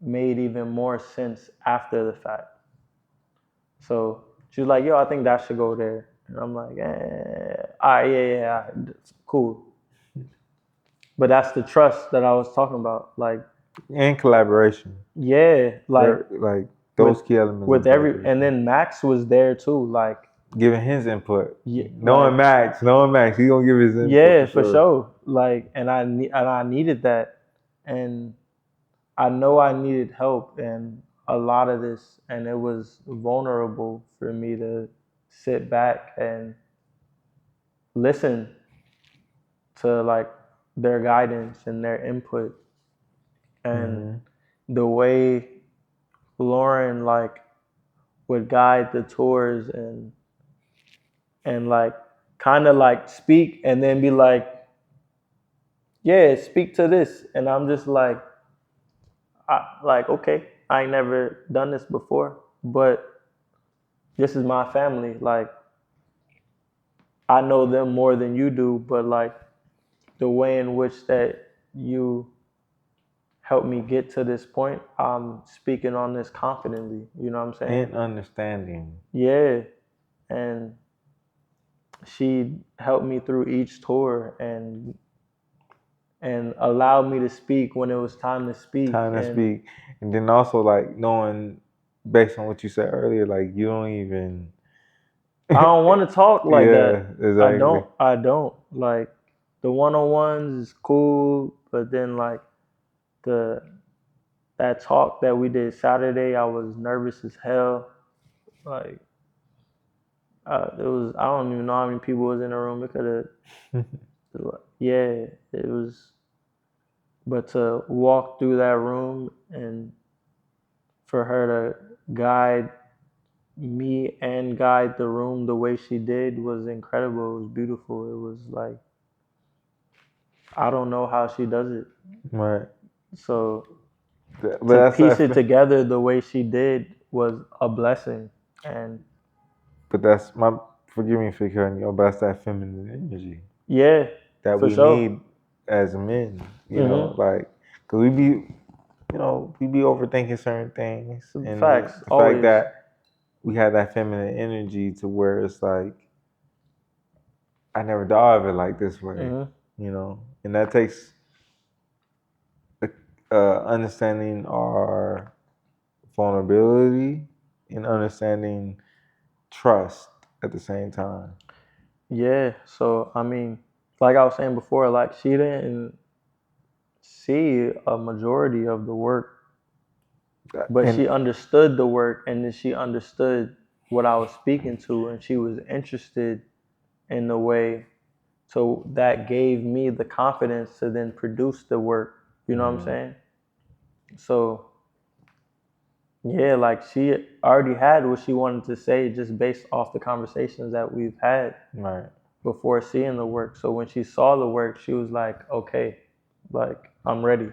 made even more sense after the fact. So she was like, yo, I think that should go there. And I'm like, all right, yeah, cool. But that's the trust that I was talking about. Like, And collaboration. yeah, like those key elements with of every, collaboration. and then Max was there too. Like, Giving his input. yeah, Knowing Max, he gonna give his input. yeah, for sure. Like, and I needed that, and I know I needed help and a lot of this, and it was vulnerable for me to sit back and listen to like their guidance and their input. And the way Lauryn like would guide the tours and like kind of like speak and then be like, yeah, speak to this. And I'm just like, okay, I ain't never done this before, but this is my family. Like, I know them more than you do, but like the way in which that you helped me get to this point, I'm speaking on this confidently. You know what I'm saying? And understanding. Yeah. And she helped me through each tour and allowed me to speak when it was time to speak. And then also like knowing based on what you said earlier, like you don't even I don't want to talk like that. exactly. I don't. Like the one-on-ones is cool, but then like the that talk that we did Saturday, I was nervous as hell. Like it was, I don't even know how many people was in the room. It could have, yeah, it was. But to walk through that room and for her to guide me and guide the room the way she did was incredible. It was beautiful. It was like, I don't know how she does it. Right. So But to that's piece it together the way she did was a blessing. And but that's my forgive me for cutting you, but that's that feminine energy yeah, that for we sure. need as men. You know, like because we be overthinking certain things, and Facts, the always. fact that we have that feminine energy to where it's like I never thought of it like this way, you know, and that takes understanding our vulnerability and understanding trust at the same time. Yeah. So I mean, like I was saying before, like she didn't see a majority of the work, but And she understood the work, and then she understood what I was speaking to, and she was interested in the way So that gave me the confidence to then produce the work. You know what I'm saying? So yeah, like she already had what she wanted to say just based off the conversations that we've had Right. before seeing the work. So when she saw the work, she was like, okay, like I'm ready.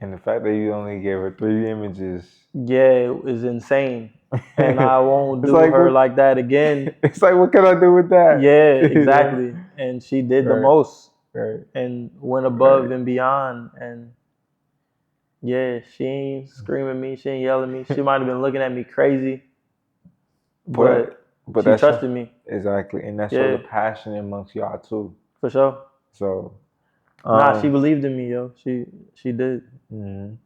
And the fact that you only gave her 3 images. Yeah, it was insane. And I won't It's do like, her what, like that again. it's like, what can I do with that? Yeah, You know? exactly. And she did the Right. most Right. and went above Right. and beyond. And yeah, she ain't screaming at me. She ain't yelling at me. She might have been looking at me crazy, but But she that's trusted me. exactly, and that shows Yeah, a passion amongst y'all too. for sure. So, Nah, she believed in me, yo. She did. mhm.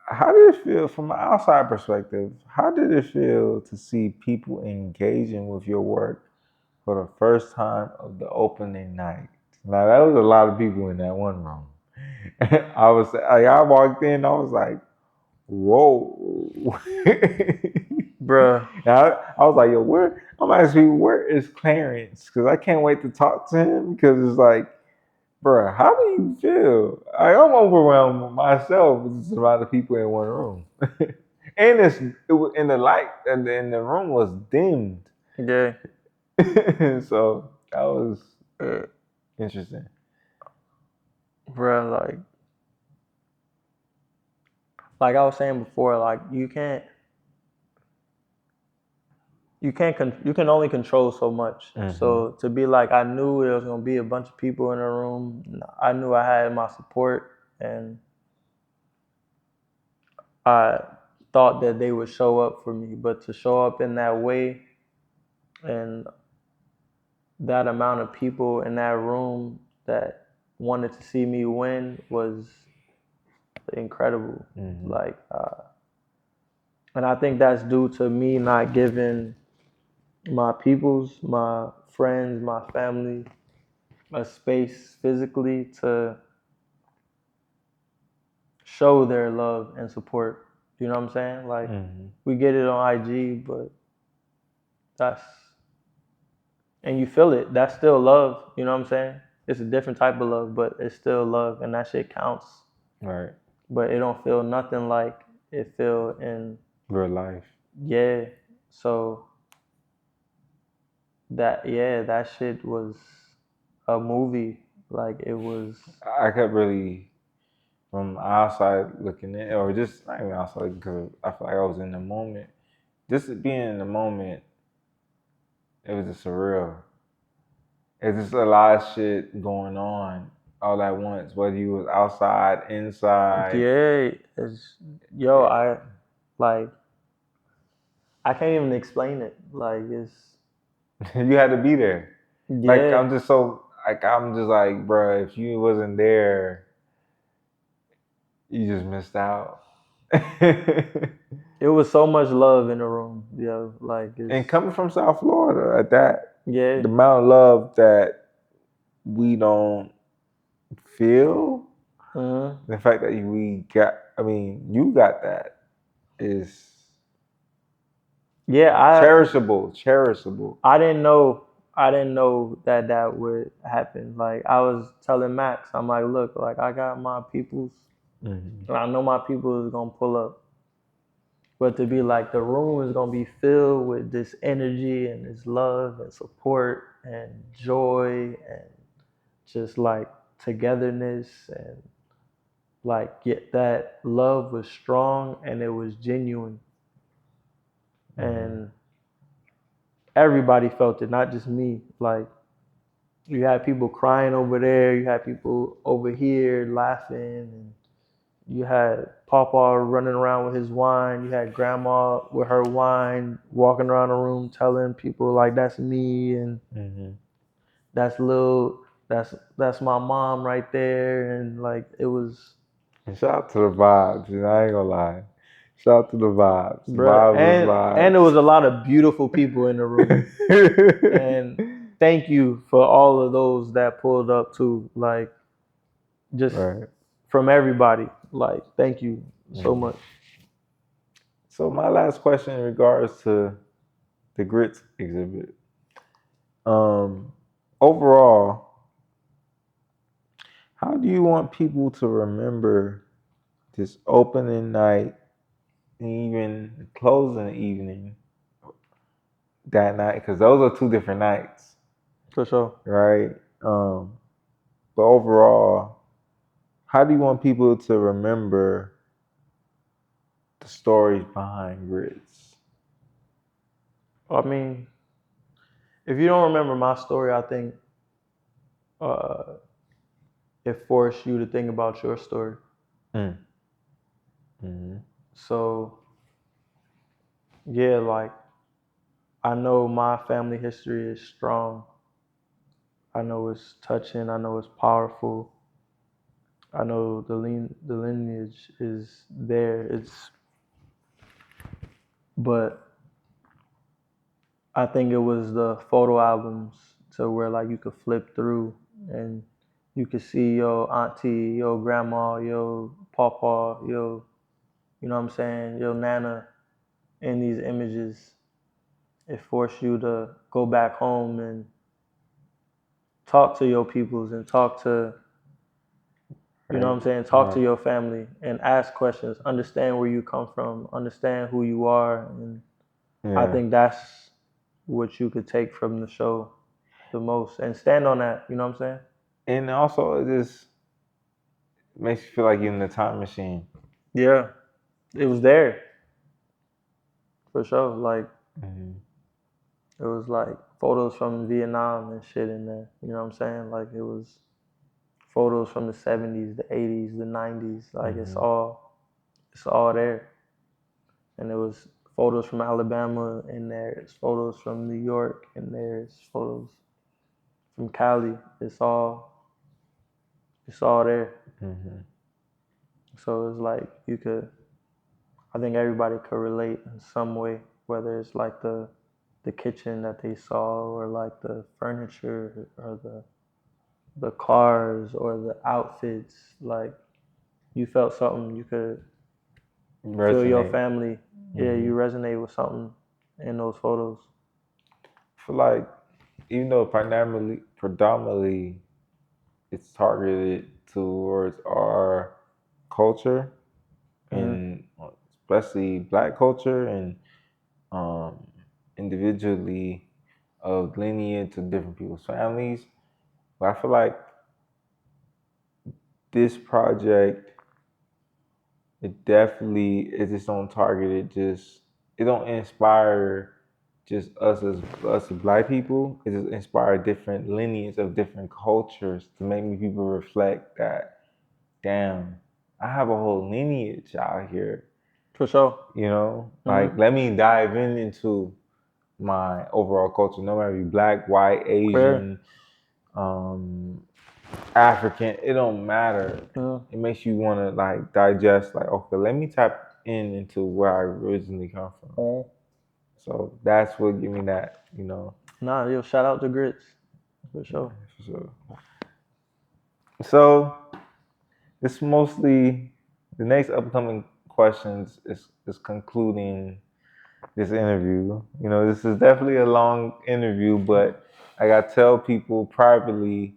How did it feel from an outside perspective? How did it feel to see people engaging with your work for the first time of the opening night? Now that was a lot of people in that one room. I walked in, I was like, whoa. Bruh. I was like, yo, I'm asking, where is Clarence? Because I can't wait to talk to him because it's like, bro, how do you feel? I'm overwhelmed myself with the amount of people in one room. And and the light and the room was dimmed. Yeah. So that was interesting. Bruh, like I was saying before, like you can only control so much. So to be like, I knew there was gonna be a bunch of people in the room. I knew I had my support, and I thought that they would show up for me. But to show up in that way, and that amount of people in that room that wanted to see me win was incredible. Like, and I think that's due to me not giving my peoples, my friends, my family, a space physically to show their love and support. You know what I'm saying? Like we get it on IG, but that's and you feel it. That's still love. You know what I'm saying? It's a different type of love, but it's still love, and that shit counts. Right. But it don't feel nothing like it feel in Real life. yeah. So that shit was a movie. Like it was. I kept really from outside looking in, or just not even outside because I feel like I was in the moment. Just being in the moment, it was just surreal. It's just a lot of shit going on all at once, whether you was outside, inside. Yeah, it's yo, I like I can't even explain it. Like it's You had to be there. Like yeah. I'm just like, bro, if you wasn't there, you just missed out. It was so much love in the room, yo. Like it's And coming from South Florida at that, yeah. the amount of love that we don't feel, the fact that you got that is Yeah, cherishable. I didn't know that would happen. Like I was telling Max, I'm like, look, like I got my peoples. And I know my people is gonna pull up. But to be like the room is gonna be filled with this energy and this love and support and joy and just like togetherness and like get that love was strong and it was genuine. And everybody felt it, not just me. Like you had people crying over there, you had people over here laughing, and you had Papa running around with his wine, you had Grandma with her wine, walking around the room telling people like that's me and that's that's my mom right there, and like it was. And shout out to the vibes, I ain't gonna lie. Shout out to the vibes. The Bruh, vibes is and there was vibes. a lot of beautiful people in the room. And thank you for all of those that pulled up too. Like just Right. from everybody. Like thank you so much. So my last question in regards to the grits exhibit. overall, how do you want people to remember this opening night and even closing evening that night? Because those are two different nights, For sure. right? But overall, how do you want people to remember the stories behind grits? I mean, if you don't remember my story, I think uh, it forced you to think about your story. Mm. Mm-hmm. So, yeah, like, I know my family history is strong. I know it's touching. I know it's powerful. I know the lineage is there. But I think it was the photo albums to where like you could flip through and you could see your auntie, your grandma, your papa, your, you know what I'm saying, your nana in these images. It forced you to go back home and talk to your peoples and talk to, you know what I'm saying, talk to Right. your family and ask questions, understand where you come from, understand who you are. And I Yeah. think that's what you could take from the show the most and stand on that, you know what I'm saying? And also, it just makes you feel like you're in the time machine. Yeah, it was there for sure. Like, Mm-hmm. it was like photos from Vietnam and shit in there, you know what I'm saying? Like, it was photos from the 70s, the 80s, the 90s. Like, Mm-hmm. it's all there. And there was photos from Alabama in there. It's photos from New York in there. It's photos from Cali. It's all there. Mm-hmm. So it's like you could. I think everybody could relate in some way, whether it's like the kitchen that they saw, or like the furniture, or the cars, or the outfits. Like, you felt something. You could feel your Resonate. family. Yeah, Mm-hmm. you resonate with something in those photos. I feel like even though predominantly it's targeted towards our culture Mm-hmm. and especially black culture and um, individually of lineage to different people's families. But I feel like this project, it definitely is just on target. It don't inspire just us as black people. It just inspire different lineage of different cultures to make me people reflect that, damn, I have a whole lineage out here. For sure. You know, like Mm-hmm. let me dive into my overall culture, no matter if you black, white, Clear. Asian, African, it don't matter. Mm-hmm. It makes you want to like digest, like, okay, let me tap into where I originally come from. Mm-hmm. So that's what give me that, you know. Nah, yo, shout out to Grits. For sure. So, so it's mostly the next upcoming questions is concluding this interview. You know, this is definitely a long interview, but I gotta tell people privately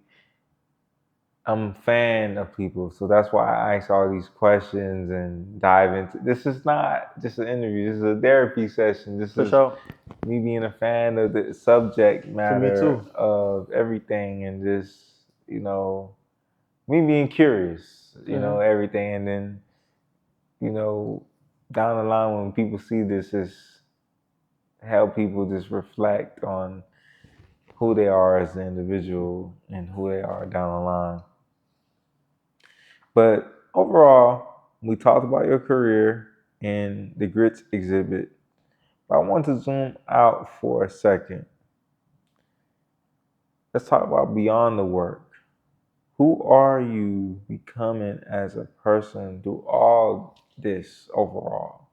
I'm a fan of people, so that's why I ask all these questions and dive into. This is not just an interview. This is a therapy session. This For is sure. me being a fan of the subject For me matter too. of everything, and just me being curious. Mm-hmm. Everything, and then you know, down the line when people see this, is help people just reflect on who they are as an individual and who they are down the line. But overall, we talked about your career and the grits exhibit. But I want to zoom out for a second. Let's talk about beyond the work. Who are you becoming as a person through all this overall?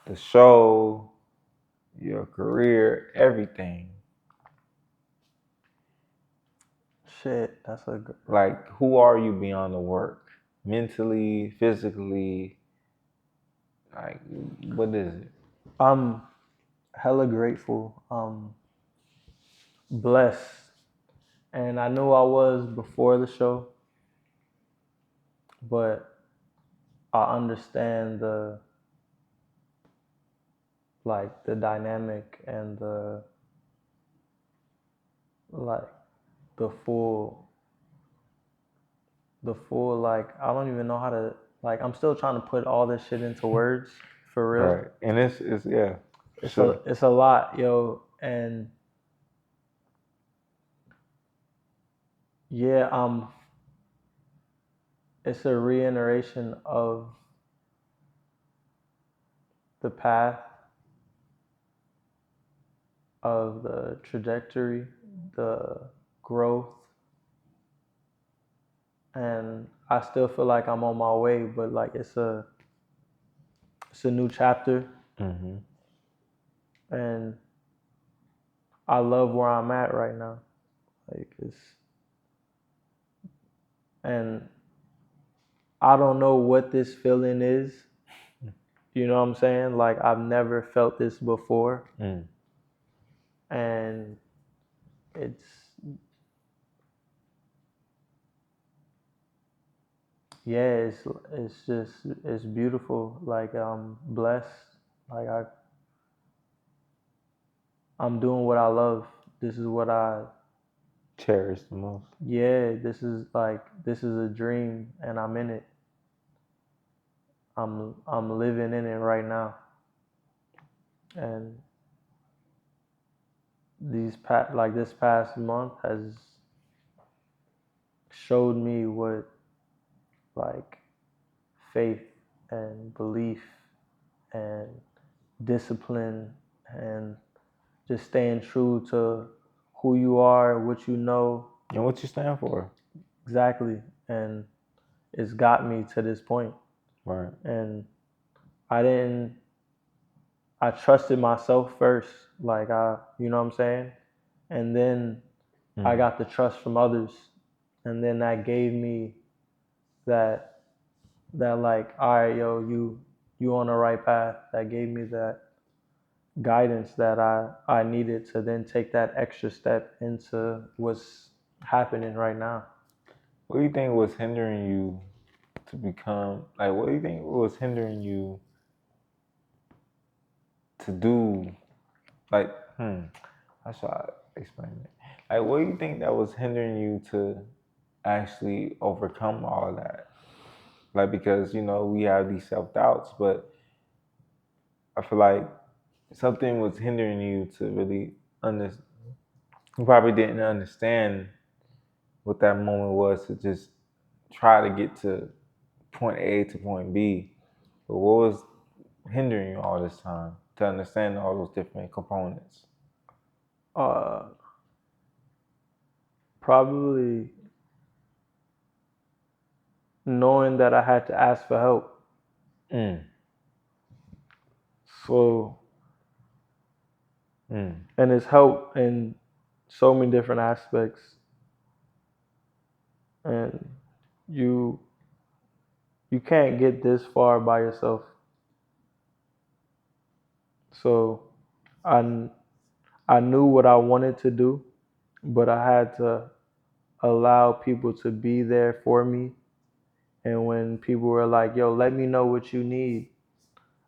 The show, your career, everything. Shit, that's a good. Like, who are you beyond the work? Mentally, physically, like, what is it? I'm hella grateful. Blessed And I knew I was before the show, but I understand the dynamic and like the full like I don't even know how to like I'm still trying to put all this shit into words for real. Right. And it's yeah. It's a lot, yo, and yeah, it's a reiteration of the path of the trajectory, the growth, and I still feel like I'm on my way, but like it's a new chapter, Mm-hmm. and I love where I'm at right now. Like and I don't know what this feeling is. You know what I'm saying? Like I've never felt this before, and it's yeah, it's just it's beautiful. Like I'm blessed. Like I'm doing what I love. This is what I Cherish the most. yeah, this is a dream and I'm in it. I'm living in it right now. And this past month has showed me what like faith and belief and discipline and just staying true to who you are, what you know. And what you stand for. Exactly. And it's got me to this point. Right. And I didn't, I trusted myself first. Like, you know what I'm saying? And then I got the trust from others. And then that gave me that, like, all right, yo, you on the right path. That gave me that guidance that I needed to then take that extra step into what's happening right now. What do you think was hindering you to become like? What do you think was hindering you to do like? How should I explain it? Like, what do you think that was hindering you to actually overcome all of that? Like, because we have these self doubts, but I feel like something was hindering you to really understand. You probably didn't understand what that moment was to just try to get to point A to point B. But what was hindering you all this time to understand all those different components? Uh, Probably knowing that I had to ask for help. So, and it's help in so many different aspects. And you can't get this far by yourself. So I knew what I wanted to do, but I had to allow people to be there for me. And when people were like, yo, let me know what you need,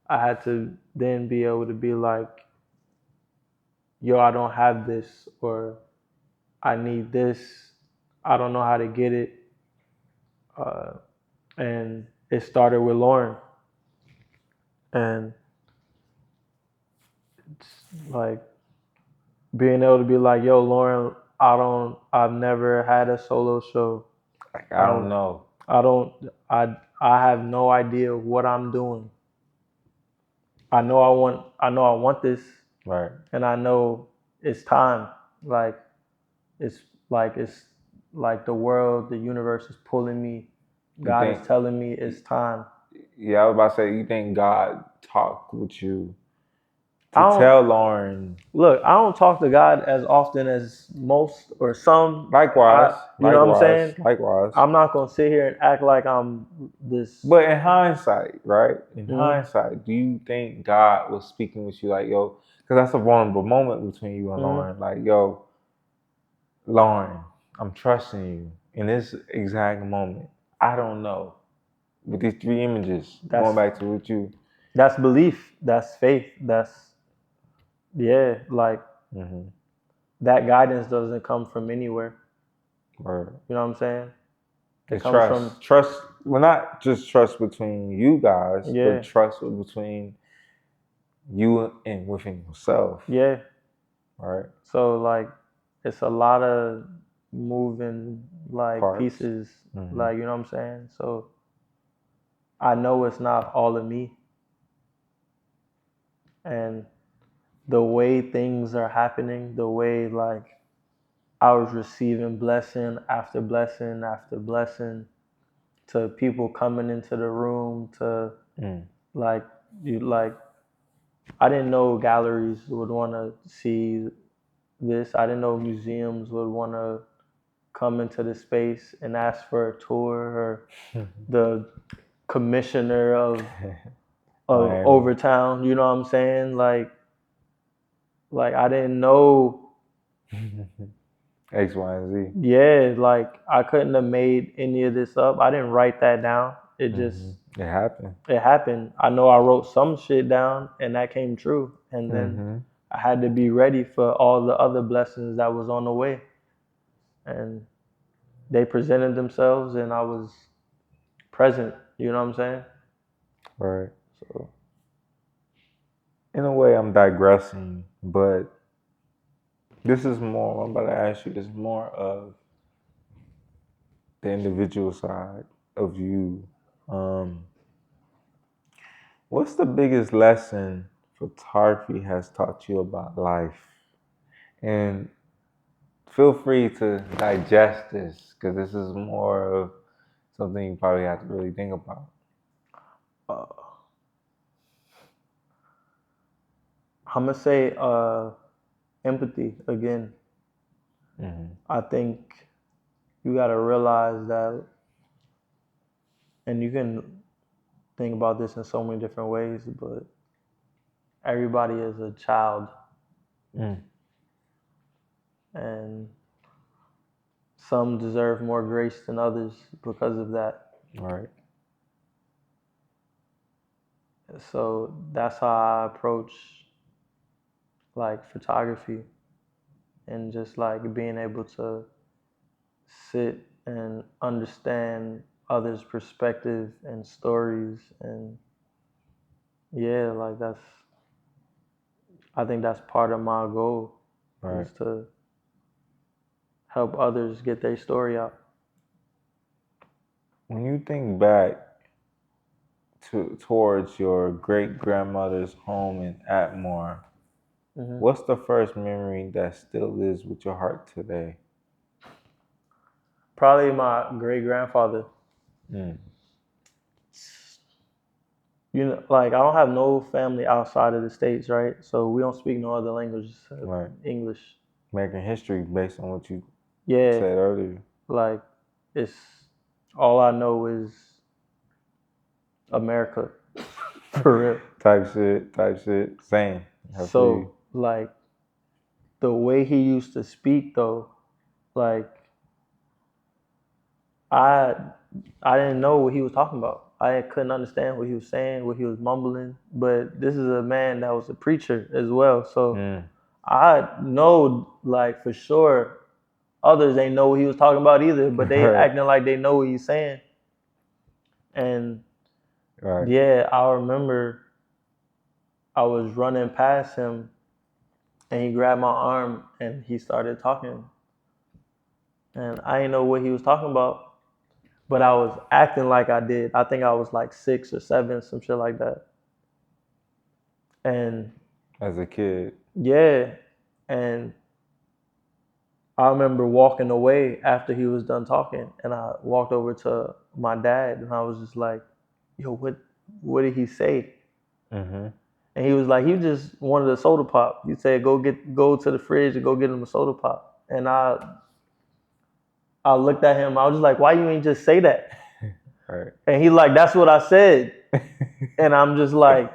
I had to then be able to be like, yo, I don't have this, or I need this. I don't know how to get it. And it started with Lauryn. And it's like being able to be like, yo, Lauryn, I've never had a solo show. Like, I don't know. I have no idea what I'm doing. I know I want this. Right. And I know it's time. Like it's like the world, the universe is pulling me. God is telling me it's time. Yeah, I was about to say, you think God talked with you to tell Lauryn? Look, I don't talk to God as often as most or some. Likewise. You know what I'm saying? Likewise. I'm not going to sit here and act like I'm this. But in hindsight, right? In hindsight, do you think God was speaking with you like, yo, because that's a vulnerable moment between you and Lauryn. Like, yo, Lauryn, I'm trusting you in this exact moment. I don't know. With these three images, going back to what you. That's belief. That's faith. That's, yeah, like that guidance doesn't come from anywhere. Right. You know what I'm saying? It comes from trust. Well, not just trust between you guys, but trust between you and within yourself. Yeah. Right. So like, it's a lot of moving like parts. Pieces. Like, you know what I'm saying? So I know it's not all of me. And the way things are happening, the way like I was receiving blessing after blessing after blessing, to people coming into the room, to like I didn't know galleries would want to see this. I didn't know museums would want to come into the space and ask for a tour, or the commissioner of Overtown, you know what I'm saying? Like I didn't know X, Y, and Z. Yeah, like I couldn't have made any of this up. I didn't write that down. It just it happened. It happened. I know I wrote some shit down and that came true. And then I had to be ready for all the other blessings that was on the way. And they presented themselves and I was present. You know what I'm saying? Right. So in a way I'm digressing, but this is more, I'm about to ask you, this is more of the individual side of you. What's the biggest lesson photography has taught you about life? And feel free to digest this, because this is more of something you probably have to really think about. I'm going to say empathy again. I think you got to realize that, and you can think about this in so many different ways, but everybody is a child. And some deserve more grace than others because of that. Right. So that's how I approach like photography, and just like being able to sit and understand others' perspective and stories. And yeah, like I think that's part of my goal, is to help others get their story out. When you think back towards your great-grandmother's home in Atmore, what's the first memory that still lives with your heart today? Probably my great-grandfather. You know, like I don't have no family outside of the States, right? So we don't speak no other language, English. American history, based on what you said earlier. Like, it's all I know is America. For real. Type shit. Same. So like the way he used to speak though, like I didn't know what he was talking about. I couldn't understand what he was saying, what he was mumbling. But this is a man that was a preacher as well. So I know, like, for sure, others ain't know what he was talking about either, but they acting like they know what he's saying. And yeah, I remember I was running past him and he grabbed my arm and he started talking. And I didn't know what he was talking about, but I was acting like I did. I think I was like 6 or 7, some shit like that. And as a kid. Yeah. And I remember walking away after he was done talking, and I walked over to my dad and I was just like, yo, what did he say? And he was like, he just wanted a soda pop. He said, go to the fridge and go get him a soda pop. And I looked at him. I was just like, why you ain't just say that? And he like, that's what I said. And I'm just like,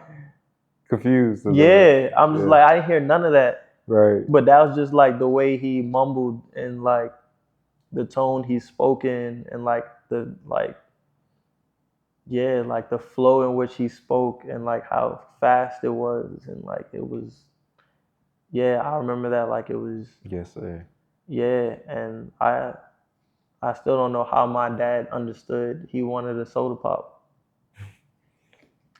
confused. Yeah, I'm just like, I didn't hear none of that. Right. But that was just like the way he mumbled, and like the tone he spoke in, and like the like the flow in which he spoke, and like how fast it was, and like it was, I remember that like it was, Yes, sir. and I still don't know how my dad understood he wanted a soda pop.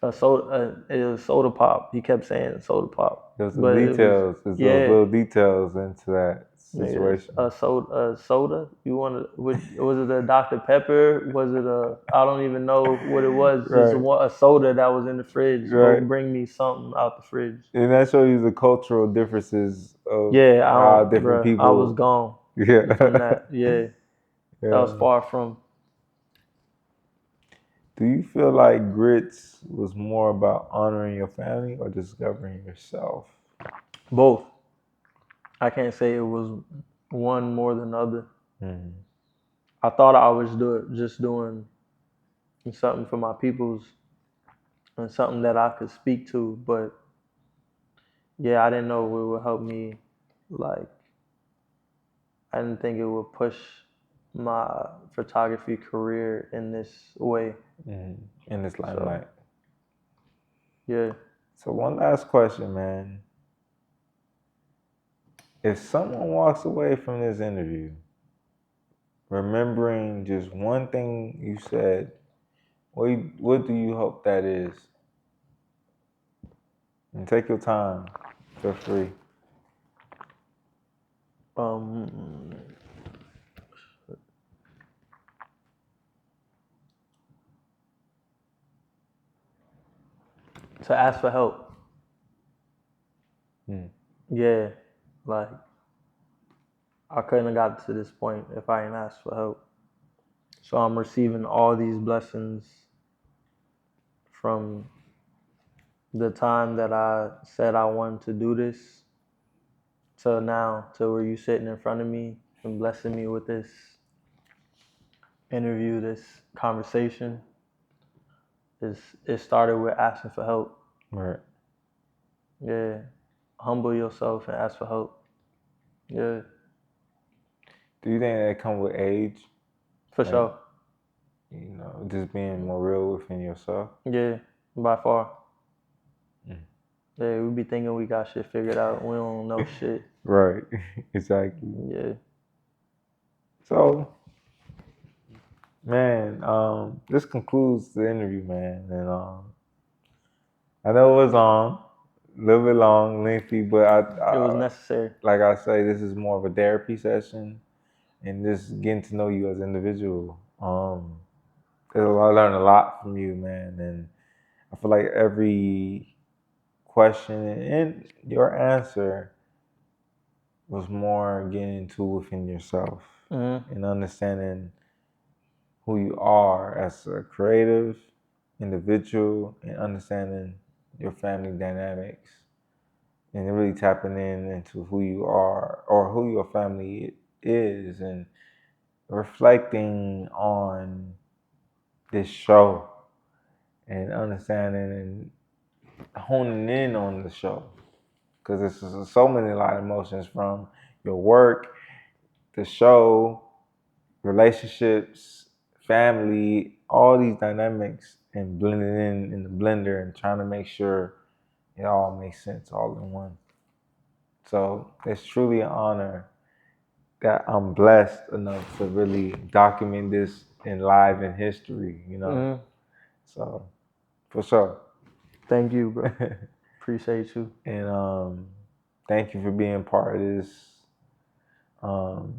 It was soda pop. He kept saying soda pop, There's some but it was, details. There's those yeah, little details into that nigga, situation. a soda. You wanted? Was it a Dr. Pepper? Was it a? I don't even know what it was. Just Right. a soda that was in the fridge. Go Right. bring me something out the fridge. And that shows you the cultural differences of Yeah, I how don't, different bruh. I was people. gone from Yeah. that. Yeah, that was Yeah. far from Do you feel like grits was more about honoring your family or discovering yourself? both. I can't say it was one more than the other. Mm. I thought I was just doing something for my peoples and something that I could speak to, but I didn't know it would help me. Like, I didn't think it would push my photography career in this way. Mm. In this So, limelight. yeah. So one last question, man. If someone walks away from this interview remembering just one thing you said, what do you hope that is? And take your time. Feel free. Um, to ask for help. Mm. Yeah. Like, I couldn't have got to this point if I didn't ask for help. So I'm receiving all these blessings from the time that I said I wanted to do this till now, to where you sitting in front of me and blessing me with this interview, this conversation. It started with asking for help. Right. Yeah. Humble yourself and ask for help. Yeah. Do you think that come with age? For Like, sure. just being more real within yourself? Yeah. By far. Mm. Yeah, we be thinking we got shit figured out. We don't know shit. Right. Exactly. Yeah. So, man, this concludes the interview, man. And I know it was long, a little bit long, lengthy, but It was necessary. like I say, this is more of a therapy session, and just getting to know you as an individual. I learned a lot from you, man, and I feel like every question and your answer was more getting into within yourself Mm-hmm. and understanding who you are as a creative individual and understanding your family dynamics and really tapping into who you are or who your family is and reflecting on this show and understanding and honing in on the show because there's so many lot of emotions from your work, the show, relationships, family, all these dynamics and blending in the blender and trying to make sure it all makes sense all in one. So it's truly an honor that I'm blessed enough to really document this in live in history, Mm-hmm. So for sure. Thank you, bro. Appreciate you. And thank you for being part of this. Um,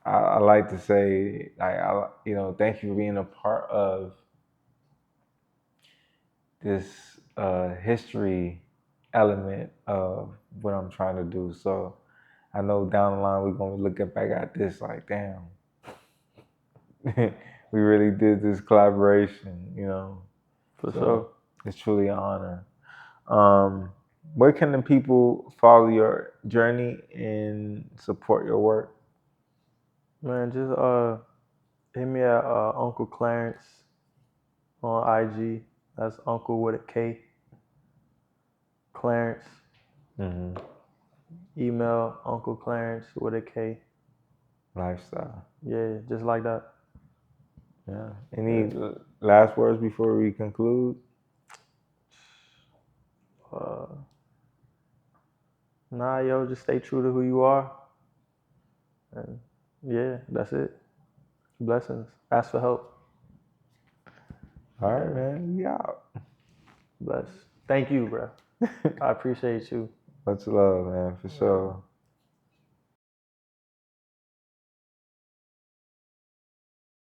I like to say, thank you for being a part of this history element of what I'm trying to do. So I know down the line we're gonna be looking back at this like, damn, we really did this collaboration. For So sure. it's truly an honor. Where can the people follow your journey and support your work? Man, just hit me at Uncle Clarence on IG. That's Uncle with a K. Clarence. Mm-hmm. Email Uncle Clarence with a K lifestyle. Yeah, just like that. Yeah. Any last words before we conclude? Nah, yo, just stay true to who you are. And yeah, that's it. Blessings. Ask for help. All right, man. We out. Bless. Thank you, bro. I appreciate you. Much love, man, for sure.